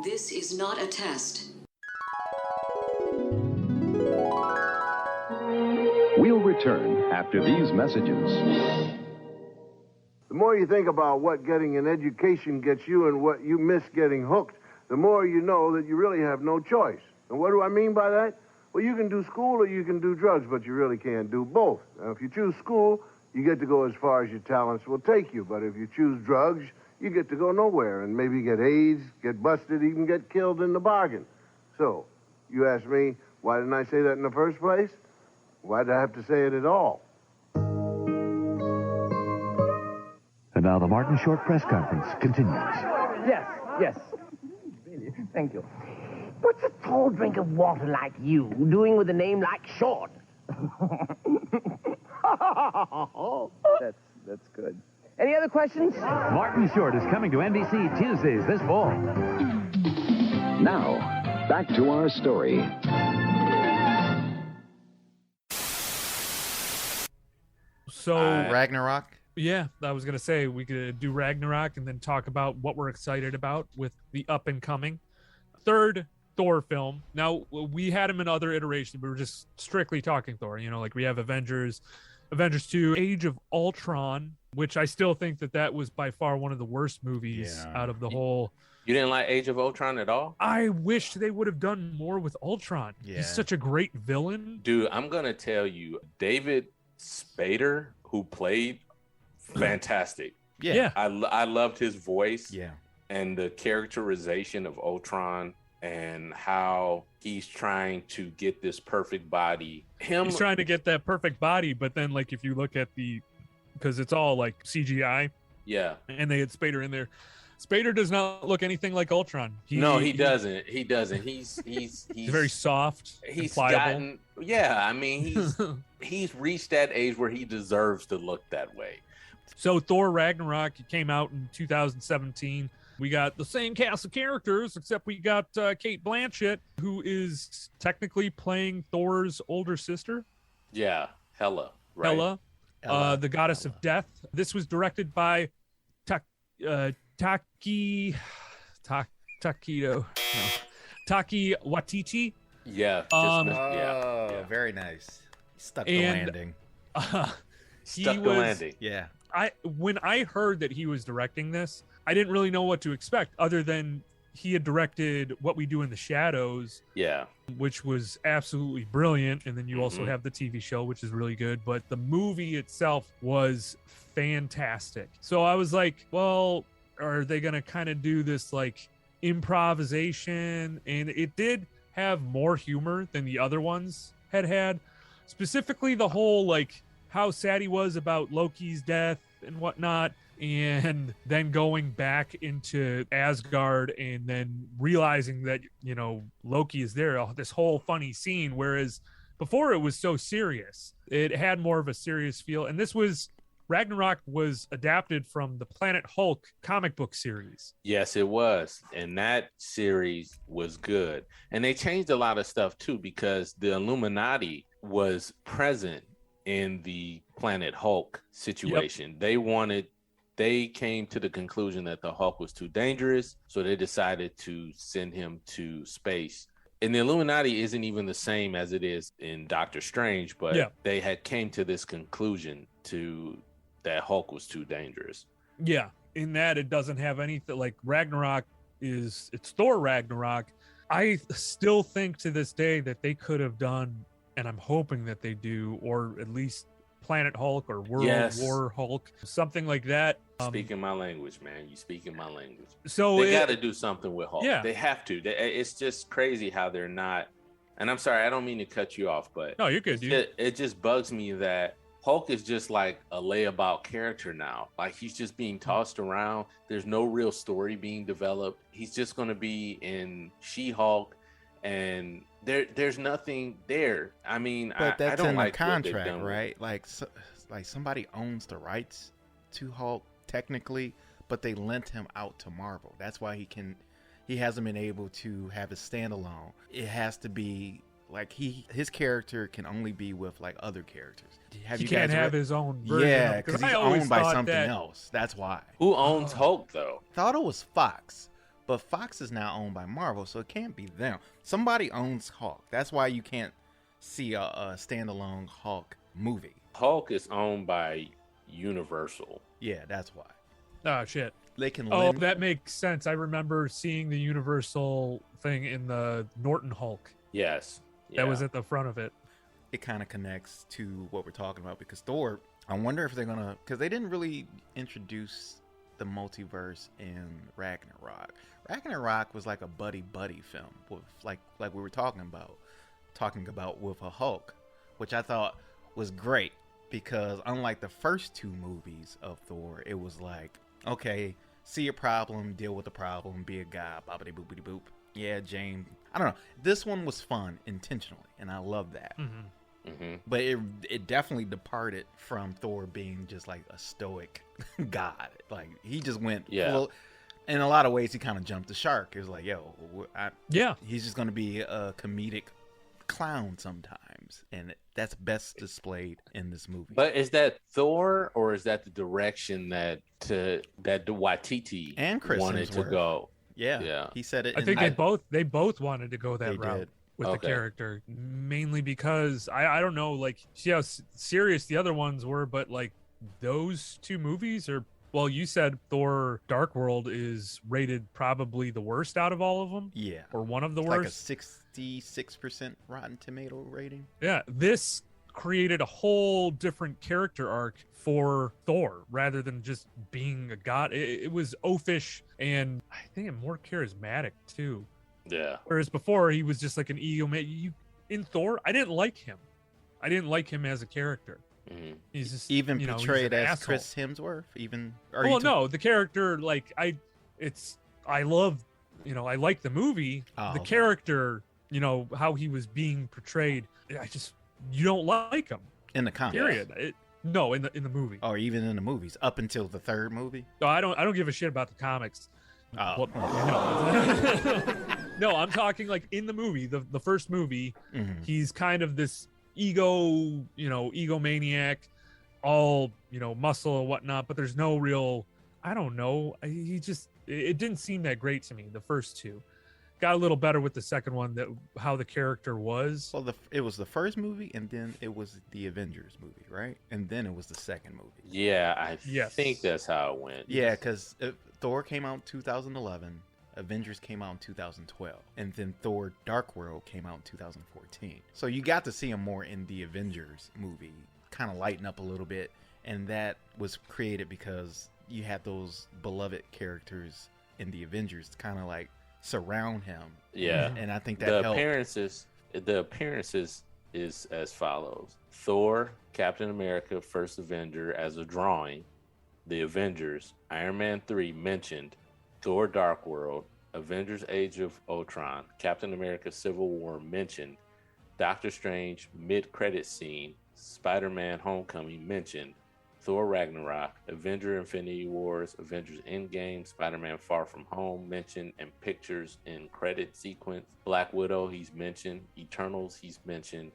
Speaker 8: This is not a test.
Speaker 9: We'll return after these messages.
Speaker 10: The more you think about what getting an education gets you and what you miss getting hooked, the more you know that you really have no choice. And what do I mean by that? Well, you can do school or you can do drugs, but you really can't do both. Now, if you choose school, you get to go as far as your talents will take you. But if you choose drugs, you get to go nowhere and maybe get AIDS, get busted, even get killed in the bargain. So, you ask me, why didn't I say that in the first place? Why did I have to say it at all?
Speaker 9: And now the Martin Short press conference continues.
Speaker 11: Yes. Thank you. What's a tall drink of water like you doing with a name like Short? That's good. Any other questions?
Speaker 9: Martin Short is coming to NBC Tuesdays this fall. Now, back to our story.
Speaker 5: So
Speaker 6: Ragnarok?
Speaker 5: Yeah, I was gonna say we could do Ragnarok and then talk about what we're excited about with the up and coming third Thor film. Now we had him in other iterations. We were just strictly talking Thor. You know, like we have Avengers 2, Age of Ultron, which I still think that was by far one of the worst movies out of the whole.
Speaker 7: You didn't like Age of Ultron at all?
Speaker 5: I wish they would have done more with Ultron.
Speaker 6: Yeah.
Speaker 5: He's such a great villain.
Speaker 7: Dude, I'm gonna tell you, David Spader, who played, fantastic.
Speaker 5: Yeah.
Speaker 7: I loved his voice.
Speaker 6: Yeah.
Speaker 7: And the characterization of Ultron and how he's trying to get this perfect body.
Speaker 5: He's trying to get that perfect body, but then like if you look at because it's all like CGI.
Speaker 7: Yeah.
Speaker 5: And they had Spader in there. Spader does not look anything like Ultron.
Speaker 7: He doesn't. He doesn't. He's
Speaker 5: very soft.
Speaker 7: He's
Speaker 5: pliable.
Speaker 7: I mean, he's reached that age where he deserves to look that way.
Speaker 5: So Thor Ragnarok came out in 2017. We got the same cast of characters, except we got Kate Blanchett, who is technically playing Thor's older sister.
Speaker 7: Yeah, Hela. Right?
Speaker 5: Hela, the goddess of death. This was directed by Taki Waititi.
Speaker 7: Yeah.
Speaker 6: Very nice. Stuck the landing.
Speaker 7: Stuck the landing.
Speaker 6: Yeah.
Speaker 5: When I heard that he was directing this, I didn't really know what to expect other than he had directed What We Do in the Shadows.
Speaker 7: Yeah.
Speaker 5: Which was absolutely brilliant. And then you also have the TV show, which is really good. But the movie itself was fantastic. So I was like, well, are they going to kind of do this like improvisation? And it did have more humor than the other ones had. Specifically the whole like how sad he was about Loki's death and whatnot, and then going back into Asgard and then realizing that, you know, Loki is there, this whole funny scene, whereas before it was so serious. It had more of a serious feel. And Ragnarok was adapted from the Planet Hulk comic book series.
Speaker 7: Yes, it was. And that series was good. And they changed a lot of stuff too, because the Illuminati was present in the Planet Hulk situation. Yep. They came to the conclusion that the Hulk was too dangerous, so they decided to send him to space. And the Illuminati isn't even the same as it is in Doctor Strange, but they had came to this conclusion that Hulk was too dangerous.
Speaker 5: Yeah, in that it doesn't have anything like Ragnarok it's Thor Ragnarok. I still think to this day that they could have done, and I'm hoping that they do, or at least Planet Hulk or World War Hulk, something like that.
Speaker 7: Speaking my language, man. You speaking my language.
Speaker 5: So
Speaker 7: they got to do something with Hulk.
Speaker 5: Yeah.
Speaker 7: They have to. It's just crazy how they're not. And I'm sorry, I don't mean to cut you off, but
Speaker 5: no, you're good, dude.
Speaker 7: It just bugs me that Hulk is just like a layabout character now. Like he's just being tossed around. There's no real story being developed. He's just going to be in She-Hulk, and there's nothing there. I mean,
Speaker 6: but that's
Speaker 7: I don't
Speaker 6: in
Speaker 7: like
Speaker 6: the contract, right? Like somebody owns the rights to Hulk technically, but they lent him out to Marvel. That's why he hasn't been able to have a standalone. It has to be like his character can only be with like other characters.
Speaker 5: He can't have his own version.
Speaker 6: Yeah, because he's owned by something else. That's why.
Speaker 7: Who owns Hulk though?
Speaker 6: Thought it was Fox, but Fox is now owned by Marvel, so it can't be them. Somebody owns Hulk. That's why you can't see a standalone Hulk movie.
Speaker 7: Hulk is owned by Universal.
Speaker 6: Yeah, that's why.
Speaker 5: Oh shit.
Speaker 6: They can.
Speaker 5: That makes sense. I remember seeing the Universal thing in the Norton Hulk.
Speaker 7: Yes.
Speaker 5: That was at the front of it.
Speaker 6: It kind of connects to what we're talking about because Thor, I wonder if they're going to, because they didn't really introduce the multiverse in Ragnarok. Ragnarok was like a buddy film with like we were talking about with a Hulk, which I thought was great because unlike the first two movies of Thor, it was like, okay, see a problem, deal with the problem, be a guy, boppity boopity boop. Yeah, Jane. I don't know. This one was fun intentionally, and I love that.
Speaker 5: Mm-hmm.
Speaker 7: Mm-hmm.
Speaker 6: But it definitely departed from Thor being just like a stoic god. Like he just went full. In a lot of ways, he kind of jumped the shark. It was like, he's just gonna be a comedic clown sometimes, and that's best displayed in this movie.
Speaker 7: But is that Thor, or is that the direction that Waititi
Speaker 6: and Chris
Speaker 7: wanted to
Speaker 6: Hemsworth.
Speaker 7: go?
Speaker 6: Yeah, he said it.
Speaker 5: I think they both wanted to go that
Speaker 6: They
Speaker 5: route
Speaker 6: did.
Speaker 5: with the character, mainly because I don't know, like, see how serious the other ones were, but like those two movies are. Well, you said Thor Dark World is rated probably the worst out of all of them.
Speaker 6: Yeah.
Speaker 5: Or one of the
Speaker 6: It's
Speaker 5: worst.
Speaker 6: like a 66% Rotten Tomato rating.
Speaker 5: Yeah. This created a whole different character arc for Thor rather than just being a god. It was oafish and I think more charismatic too.
Speaker 7: Yeah.
Speaker 5: Whereas before he was just like an ego man. In Thor, I didn't like him. I didn't like him as a character.
Speaker 7: Mm-hmm.
Speaker 5: He's just
Speaker 6: even
Speaker 5: he's
Speaker 6: portrayed
Speaker 5: an
Speaker 6: as
Speaker 5: asshole.
Speaker 6: Chris Hemsworth.
Speaker 5: No, the character, like I love, I like the movie. The character, how he was being portrayed. You don't like him
Speaker 6: in the comics.
Speaker 5: Period. No, in the movie,
Speaker 6: or even in the movies up until the third movie.
Speaker 5: No, I don't give a shit about the comics.
Speaker 6: Oh.
Speaker 5: No, I'm talking like in the movie, the first movie.
Speaker 6: Mm-hmm.
Speaker 5: He's kind of this egomaniac, all muscle and whatnot, but there's no real, I don't know, it didn't seem that great to me. The first two got a little better with the second one, that how the character was.
Speaker 6: Well, it was the first movie, and then it was the Avengers movie, right? And then it was the second movie.
Speaker 7: Yeah, I think that's how it went.
Speaker 6: Yeah, because Thor came out in 2011, Avengers came out in 2012, and then Thor Dark World came out in 2014. So you got to see him more in the Avengers movie, kind of lighten up a little bit, and that was created because you had those beloved characters in the Avengers kind of like surround him.
Speaker 7: Yeah.
Speaker 6: And I think that
Speaker 7: the
Speaker 6: helped.
Speaker 7: appearances is as follows: Thor, Captain America, First Avenger as a drawing, the Avengers, Iron Man 3 mentioned, Thor Dark World, Avengers Age of Ultron, Captain America Civil War mentioned, Doctor Strange mid-credit scene, Spider-Man Homecoming mentioned, Thor Ragnarok, Avenger Infinity Wars, Avengers Endgame, Spider-Man Far From Home mentioned, and pictures in credit sequence. Black Widow he's mentioned, Eternals he's mentioned,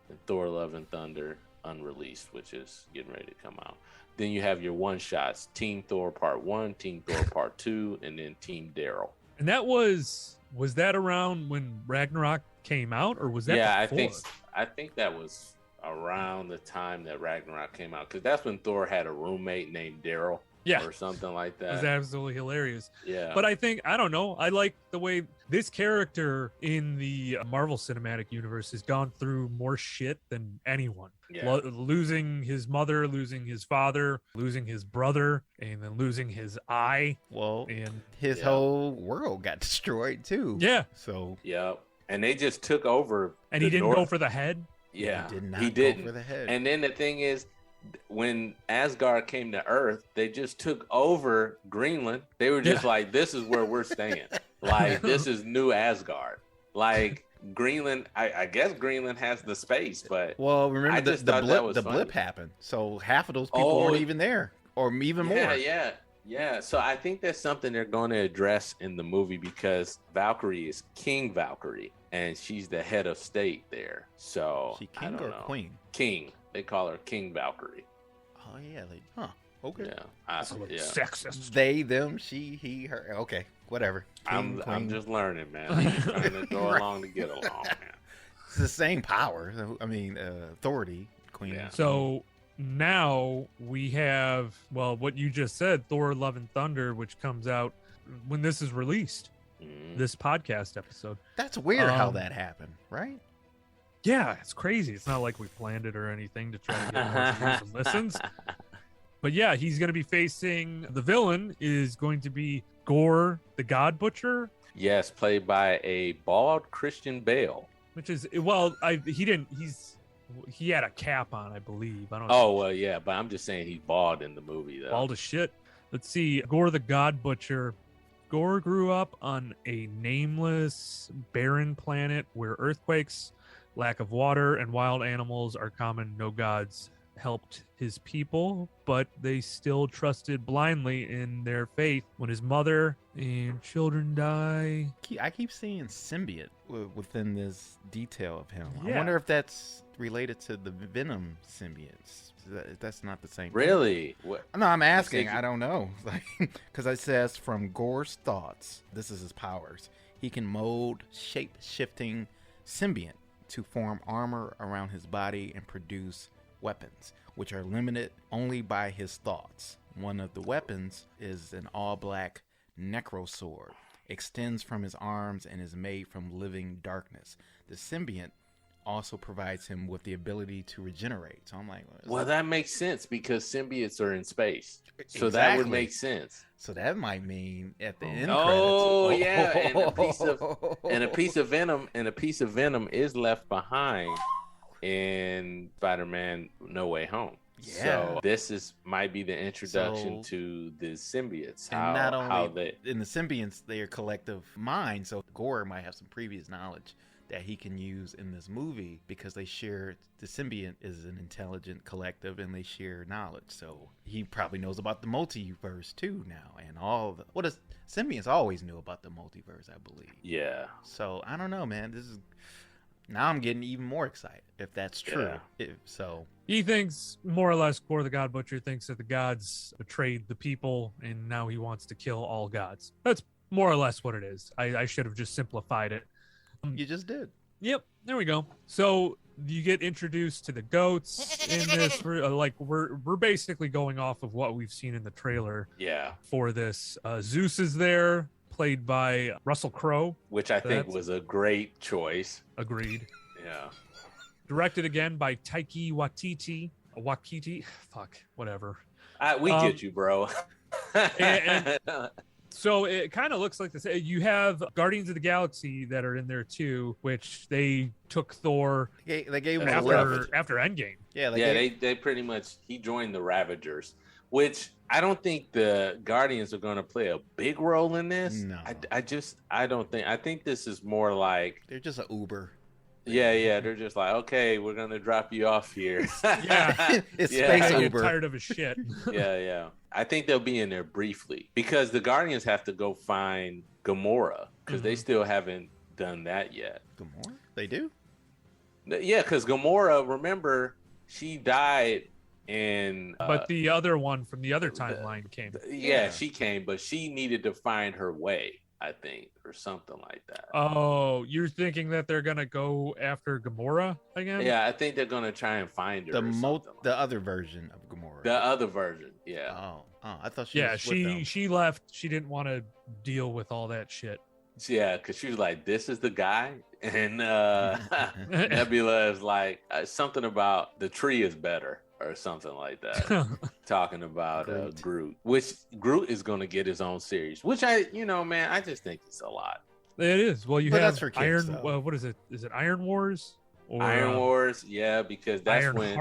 Speaker 7: and Thor Love and Thunder unreleased, which is getting ready to come out. Then you have your one-shots, Team Thor Part 1, Team Thor Part 2, and then Team Daryl.
Speaker 5: And that was that around when Ragnarok came out, or was that before?
Speaker 7: I think that was around the time that Ragnarok came out, because that's when Thor had a roommate named Daryl, or something like that.
Speaker 5: It was absolutely hilarious.
Speaker 7: Yeah.
Speaker 5: But I don't know, I like the way this character in the Marvel Cinematic Universe has gone through more shit than anyone.
Speaker 7: Yeah.
Speaker 5: Losing his mother, losing his father, losing his brother, and then losing his eye.
Speaker 6: Well,
Speaker 5: and
Speaker 6: his whole world got destroyed too.
Speaker 5: Yeah.
Speaker 6: So.
Speaker 7: Yep. And they just took over.
Speaker 5: And he didn't go for the head.
Speaker 7: Yeah,
Speaker 6: he didn't go for the head.
Speaker 7: And then the thing is, when Asgard came to Earth, they just took over Greenland. They were just like, this is where we're staying. Like, this is new Asgard. Like, Greenland, I guess Greenland has the space, but
Speaker 6: well, remember the blip happened, so half of those people weren't even there, or even more.
Speaker 7: Yeah. So I think that's something they're going to address in the movie, because Valkyrie is King Valkyrie, and she's the head of state there. So
Speaker 6: she king or queen?
Speaker 7: King. They call her King Valkyrie.
Speaker 6: Oh yeah, okay.
Speaker 7: Yeah,
Speaker 5: sexist.
Speaker 6: They, them, she, he, her. Okay, whatever. King,
Speaker 7: I'm just learning, man. I'm trying to go along to get along, man.
Speaker 6: It's the same power. I mean, authority, queen.
Speaker 7: Yeah.
Speaker 5: So now we have, well, what you just said, Thor Love and Thunder, which comes out when this is released, this podcast episode.
Speaker 6: That's weird how that happened, right?
Speaker 5: Yeah, it's crazy. It's not like we planned it or anything to try to get more views and listens. But yeah, he's going to be facing, the villain is going to be Gore the God Butcher.
Speaker 7: Yes, played by a bald Christian Bale.
Speaker 5: Which is, well, he had a cap on, I believe. I don't know.
Speaker 7: Oh, well, yeah, but I'm just saying he's bald in the movie, though.
Speaker 5: Bald as shit. Let's see, Gore the God Butcher. Gore grew up on a nameless, barren planet where earthquakes, lack of water, and wild animals are common. No gods helped his people, but they still trusted blindly in their faith when his mother and children die.
Speaker 6: I keep seeing symbiote within this detail of him. I
Speaker 5: Yeah.
Speaker 6: wonder if that's related to the Venom symbiotes. That's not the same thing.
Speaker 7: Really? What?
Speaker 6: No, I'm asking. I don't know. Because it says from Gore's thoughts, this is his powers. He can mold shape-shifting symbiont to form armor around his body and produce weapons, which are limited only by his thoughts. One of the weapons is an all-black necro sword, extends from his arms and is made from living darkness. The symbiont also provides him with the ability to regenerate. So I'm like,
Speaker 7: well, that makes sense because symbiotes are in space. So that
Speaker 6: Exactly.
Speaker 7: would make sense.
Speaker 6: So that might mean at the end
Speaker 7: Oh
Speaker 6: credits.
Speaker 7: yeah, and a piece of venom is left behind in Spider-Man No Way Home.
Speaker 6: Yeah.
Speaker 7: So this might be the introduction
Speaker 6: So-
Speaker 7: to the symbiotes.
Speaker 6: And not only
Speaker 7: how they
Speaker 6: in the symbionts, they are collective mind. So Gore might have some previous knowledge that he can use in this movie because they share. The symbiont is an intelligent collective, and they share knowledge. So he probably knows about the multiverse too now, and all the symbionts always knew about the multiverse, I believe.
Speaker 7: Yeah.
Speaker 6: So I don't know, man. Now I'm getting even more excited if that's true.
Speaker 7: Yeah.
Speaker 5: He thinks, more or less, Gore the God Butcher thinks that the gods betrayed the people, and now he wants to kill all gods. That's more or less what it is. I should have just simplified it.
Speaker 6: You just did.
Speaker 5: Yep, there we go. So you get introduced to the goats in this. We're basically going off of what we've seen in the trailer.
Speaker 7: Yeah.
Speaker 5: For this, Zeus is there, played by Russell Crowe,
Speaker 7: which I think was a great choice.
Speaker 5: Agreed.
Speaker 7: Yeah.
Speaker 5: Directed again by Taiki Waititi. Fuck, whatever.
Speaker 7: We get you, bro.
Speaker 5: and so it kind of looks like this. You have Guardians of the Galaxy that are in there too, which they took Thor.
Speaker 6: They gave him
Speaker 5: after Endgame.
Speaker 6: Yeah,
Speaker 7: they pretty much he joined the Ravagers, which I don't think the Guardians are going to play a big role in this.
Speaker 6: No,
Speaker 7: I don't think. I think this is more like
Speaker 6: they're just an Uber.
Speaker 7: Yeah, they're just like, okay, we're gonna drop you off here.
Speaker 5: Yeah,
Speaker 6: it's space Uber.
Speaker 5: Tired of his shit.
Speaker 7: Yeah. I think they'll be in there briefly because the Guardians have to go find Gamora because they still haven't done that yet.
Speaker 6: Gamora? They do?
Speaker 7: Yeah, because Gamora, remember, she died in.
Speaker 5: But the other one from the other timeline came.
Speaker 7: Yeah, she came, but she needed to find her way, I think, or something like that.
Speaker 5: Oh, you're thinking that they're gonna go after Gamora again?
Speaker 7: Yeah, I think they're gonna try and find her.
Speaker 6: The other version of Gamora.
Speaker 7: The other version, yeah.
Speaker 6: Oh, I thought she.
Speaker 5: Yeah,
Speaker 6: was with them.
Speaker 5: she left. She didn't want to deal with all that shit.
Speaker 7: Yeah, because she was like, "This is the guy," and Nebula is like something about the tree is better or something like that. Talking about Groot, which Groot is going to get his own series, which I just think it's a lot.
Speaker 5: It is. Well, you
Speaker 6: But
Speaker 5: have
Speaker 6: that's for kids,
Speaker 5: Iron. What is it? Is it Iron Wars? Or,
Speaker 7: Iron Wars, yeah, because that's
Speaker 5: Iron
Speaker 7: when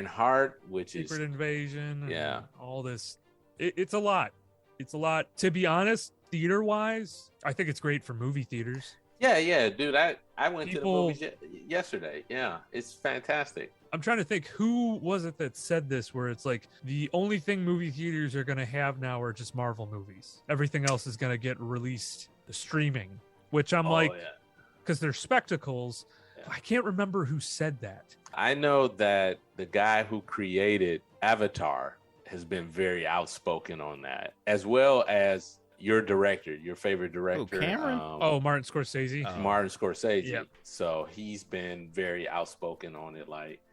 Speaker 7: Heart, which is
Speaker 5: Secret Invasion. And
Speaker 7: yeah,
Speaker 5: all this. It's a lot. It's a lot. To be honest, theater wise, I think it's great for movie theaters.
Speaker 7: Yeah, dude. I went to the movies yesterday. Yeah, it's fantastic.
Speaker 5: I'm trying to think, who was it that said this, where it's like the only thing movie theaters are going to have now are just Marvel movies. Everything else is going to get released to streaming, which I'm because they're spectacles. Yeah. I can't remember who said that.
Speaker 7: I know that the guy who created Avatar has been very outspoken on that, as well as your favorite director.
Speaker 6: Cameron?
Speaker 5: Martin Scorsese.
Speaker 7: Martin Scorsese.
Speaker 5: Yep.
Speaker 7: So he's been very outspoken on it,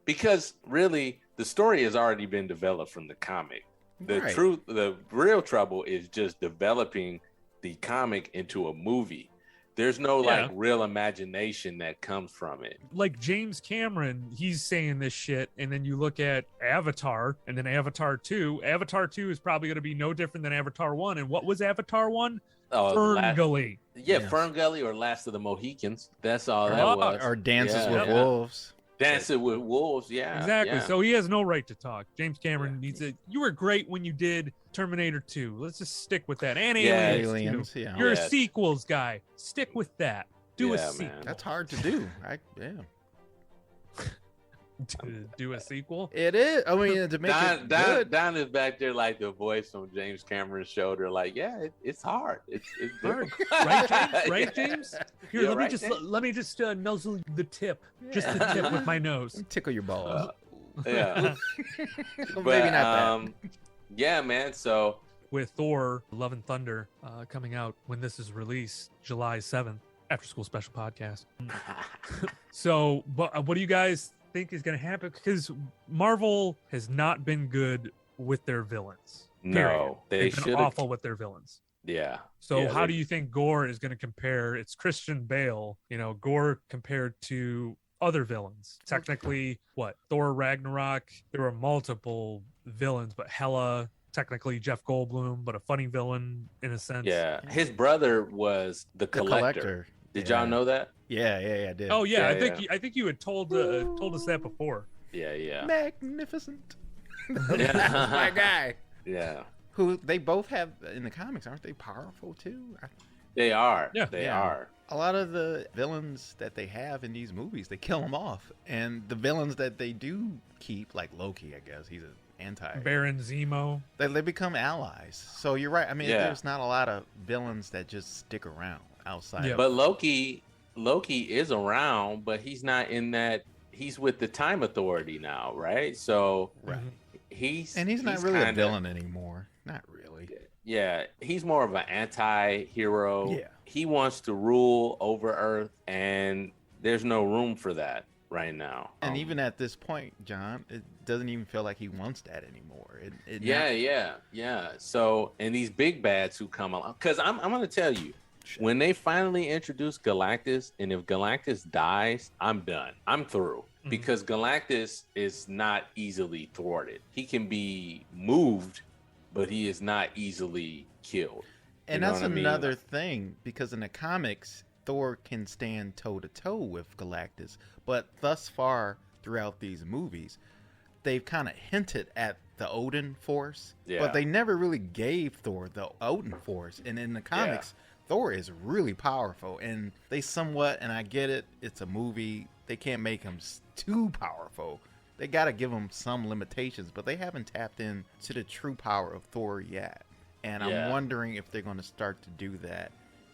Speaker 7: because really the story has already been developed from the comic. The real trouble is just developing the comic into a movie. There's no real imagination that comes from it.
Speaker 5: Like James Cameron, he's saying this shit, and then you look at Avatar, and then Avatar 2. Avatar 2 is probably going to be no different than Avatar 1. And what was Avatar 1? Ferngully.
Speaker 7: Ferngully or Last of the Mohicans. That's all that was.
Speaker 6: Or Dances with Wolves.
Speaker 7: Dancing with Wolves, yeah.
Speaker 5: Exactly.
Speaker 7: Yeah.
Speaker 5: So he has no right to talk. James Cameron needs it. You were great when you did Terminator 2. Let's just stick with that. And Aliens.
Speaker 6: Yeah.
Speaker 5: You're a sequels guy. Stick with that. Do a sequel.
Speaker 6: That's hard to do.
Speaker 5: to do a sequel.
Speaker 6: It is. I mean, to make it good.
Speaker 7: Don is back there like the voice from James Cameron's shoulder. Like, yeah, it's hard. It's
Speaker 5: hard,
Speaker 7: difficult.
Speaker 5: right, James? Right, James? Here,
Speaker 7: Yeah,
Speaker 5: let
Speaker 7: right,
Speaker 5: me just nuzzle the tip, just the tip with my nose.
Speaker 6: Tickle your balls.
Speaker 7: Yeah.
Speaker 6: Well, maybe not that.
Speaker 7: Yeah, man. So
Speaker 5: with Thor: Love and Thunder coming out when this is released, July 7th, After School Special Podcast. So, but what do you guys think is going to happen? Because Marvel has not been good with their villains.
Speaker 7: No,
Speaker 5: they've been awful with their villains.
Speaker 7: Yeah.
Speaker 5: So
Speaker 7: yeah,
Speaker 5: how do you think Gore is going to compare? It's Christian Bale, Gore compared to other villains. Technically, what? Thor Ragnarok, there were multiple villains, but Hela, technically Jeff Goldblum, but a funny villain in a sense.
Speaker 7: Yeah. His brother was the collector. Did y'all know that?
Speaker 6: Yeah, I did.
Speaker 5: Oh yeah, I think you had told us that before.
Speaker 7: Yeah.
Speaker 6: Magnificent.
Speaker 7: Yeah.
Speaker 6: That's my guy.
Speaker 7: Yeah.
Speaker 6: Who they both have in the comics, aren't they powerful too?
Speaker 7: They are.
Speaker 5: Yeah.
Speaker 7: They are.
Speaker 6: A lot of the villains that they have in these movies, they kill them off. And the villains that they do keep, like Loki, I guess, he's an anti.
Speaker 5: Baron Zemo.
Speaker 6: They become allies. So you're right. I mean, there's not a lot of villains that just stick around outside.
Speaker 7: Yeah. But Loki is around, but he's not in that. He's with the Time Authority now, right? So he's not really a villain anymore. Not really. Yeah, he's more of an anti-hero.
Speaker 6: Yeah.
Speaker 7: He wants to rule over Earth, and there's no room for that right now.
Speaker 6: And even at this point, John, it doesn't even feel like he wants that anymore.
Speaker 7: Yeah. So, and these big bads who come along, because I'm going to tell you, when they finally introduce Galactus, and if Galactus dies, I'm done. I'm through. Because Galactus is not easily thwarted. He can be moved, but he is not easily killed.
Speaker 6: And that's another thing, because in the comics, Thor can stand toe-to-toe with Galactus. But thus far, throughout these movies, they've kind of hinted at the Odin Force.
Speaker 7: Yeah.
Speaker 6: But they never really gave Thor the Odin Force. And in the comics, Thor is really powerful. And they somewhat, and I get it, it's a movie, they can't make him too powerful. They got to give him some limitations, but they haven't tapped into the true power of Thor yet. And I'm wondering if they're going to start to do that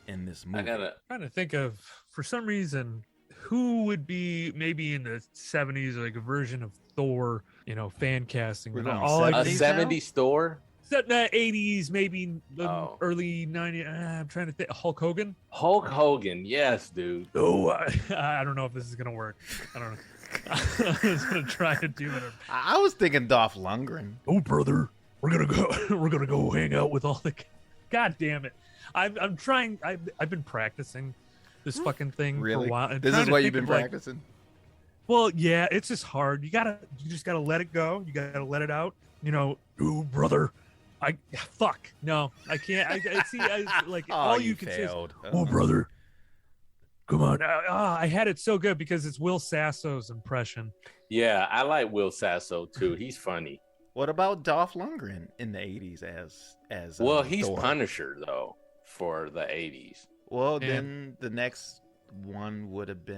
Speaker 6: in this movie.
Speaker 5: Trying to think of, for some reason, who would be maybe in the 70s, like a version of Thor, fan casting.
Speaker 6: We're going
Speaker 7: a 70s Thor?
Speaker 5: Set in the 80s, maybe early 90s. I'm trying to think. Hulk Hogan?
Speaker 7: Hulk Hogan, yes, dude.
Speaker 5: Oh, I don't know if this is going to work. I don't know. I was going to try to do it.
Speaker 6: I was thinking Dolph Lundgren.
Speaker 5: Oh, brother. We're gonna go hang out with all the. God damn it! I'm trying. I've been practicing this fucking thing for a while.
Speaker 6: This is what you've been practicing.
Speaker 5: Well, yeah, it's just hard. You just gotta let it go. You gotta let it out. Oh, brother. Fuck. No, I can't. I see. All you can say is, oh, brother. Come on. I had it so good because it's Will Sasso's impression.
Speaker 7: Yeah, I like Will Sasso too. He's funny.
Speaker 6: What about Dolph Lundgren in the 80s as
Speaker 7: well, he's
Speaker 6: Thor?
Speaker 7: Punisher though for the 80s.
Speaker 6: Well, then the next one would it be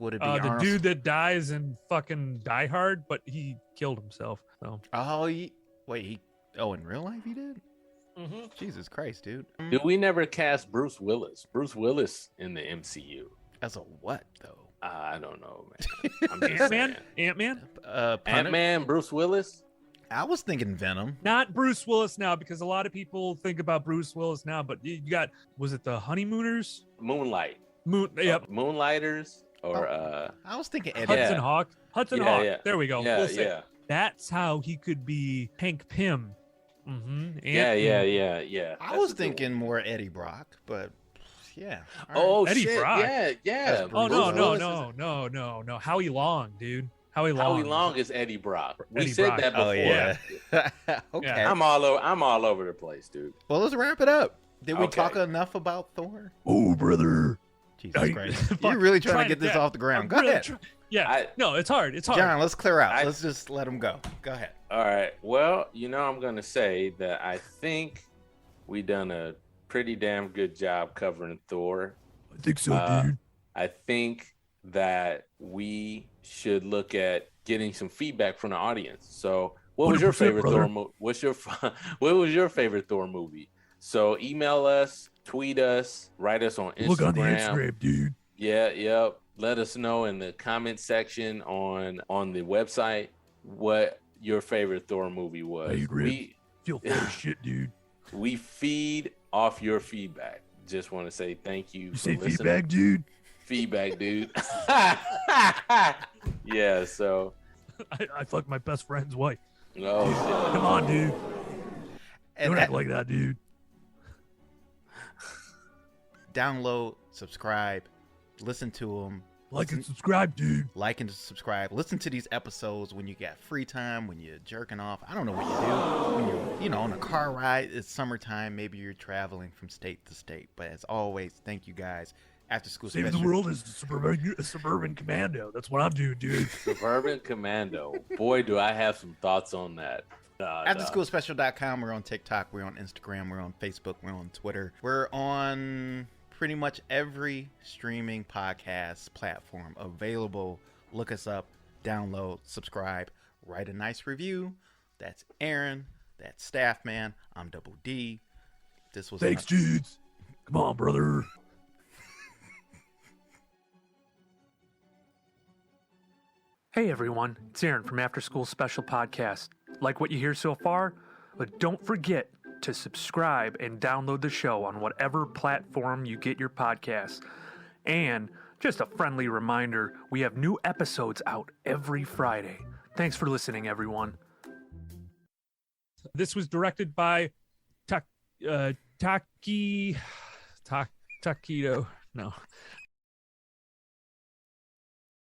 Speaker 5: the dude that dies in fucking Die Hard, but he killed himself. So.
Speaker 6: In real life he did? Mm-hmm. Jesus Christ, dude.
Speaker 7: Dude, we never cast Bruce Willis. Bruce Willis in the MCU.
Speaker 6: As a what though?
Speaker 7: I don't know, man.
Speaker 5: Ant-Man?
Speaker 7: Ant-Man, Bruce Willis?
Speaker 6: I was thinking Venom.
Speaker 5: Not Bruce Willis now, because a lot of people think about Bruce Willis now, but you got, was it the Honeymooners?
Speaker 7: Moonlight.
Speaker 5: Yep.
Speaker 7: Moonlighters or
Speaker 6: I was thinking Eddie.
Speaker 5: Hudson Hawk. Hudson Hawk.
Speaker 7: Yeah.
Speaker 5: There we go.
Speaker 7: Yeah,
Speaker 5: we'll say. That's how he could be Hank Pym. Mm-hmm.
Speaker 7: Yeah.
Speaker 6: I was thinking more Eddie Brock, but yeah.
Speaker 7: Oh,
Speaker 5: Eddie
Speaker 7: shit.
Speaker 5: Brock.
Speaker 7: Yeah.
Speaker 5: Oh, no. Howie Long, dude. Howie
Speaker 7: Long is Eddie Brock. We
Speaker 5: Eddie
Speaker 7: said
Speaker 5: Brock.
Speaker 7: that before.
Speaker 6: Oh, yeah. Okay.
Speaker 5: Yeah.
Speaker 7: I'm all over the place, dude.
Speaker 6: Well, let's wrap it up. Did we talk enough about Thor?
Speaker 5: Oh, brother.
Speaker 6: Jesus Christ. You're really trying to get this off the ground. Go ahead.
Speaker 5: No, it's hard. It's hard.
Speaker 6: John, let's clear out. Let's just let him go. Go ahead.
Speaker 7: All right. Well, I'm going to say that I think we done a pretty damn good job covering Thor.
Speaker 5: I think so, dude.
Speaker 7: I think that we should look at getting some feedback from the audience. So what was your favorite Thor movie? What was your favorite Thor movie? So email us, tweet us, write us on Instagram.
Speaker 5: Look on the Instagram, dude.
Speaker 7: Yeah, yep. Let us know in the comment section on the website what your favorite Thor movie was.
Speaker 5: Hey, we feel full of shit, dude.
Speaker 7: We feed off your feedback. Just want to say thank you.
Speaker 5: You say listening. Feedback, dude.
Speaker 7: Feedback, dude. Yeah. So
Speaker 5: I fucked my best friend's wife.
Speaker 7: Oh, shit.
Speaker 5: Come on, dude. Don't act like that, dude.
Speaker 6: Download, subscribe, listen to them.
Speaker 5: Like and subscribe, dude.
Speaker 6: Like and subscribe. Listen to these episodes when you got free time, when you're jerking off. I don't know what you do. When you're, on a car ride, it's summertime. Maybe you're traveling from state to state. But as always, thank you guys. After School
Speaker 5: Save
Speaker 6: Special.
Speaker 5: the world is a suburban commando. That's what I'm doing, dude.
Speaker 7: Suburban commando. Boy, do I have some thoughts on that.
Speaker 6: Afterschoolspecial.com. We're on TikTok. We're on Instagram. We're on Facebook. We're on Twitter. We're on pretty much every streaming podcast platform available. Look us up, download, subscribe, write a nice review. That's Aaron. That's Staff Man. I'm Double D. This was
Speaker 5: thanks, dudes. Come on, brother.
Speaker 12: Hey everyone, it's Aaron from After School Special Podcast. Like what you hear so far? But don't forget to subscribe and download the show on whatever platform you get your podcasts. And just a friendly reminder, we have new episodes out every Friday. Thanks for listening, everyone.
Speaker 5: This was directed by Takedo. No.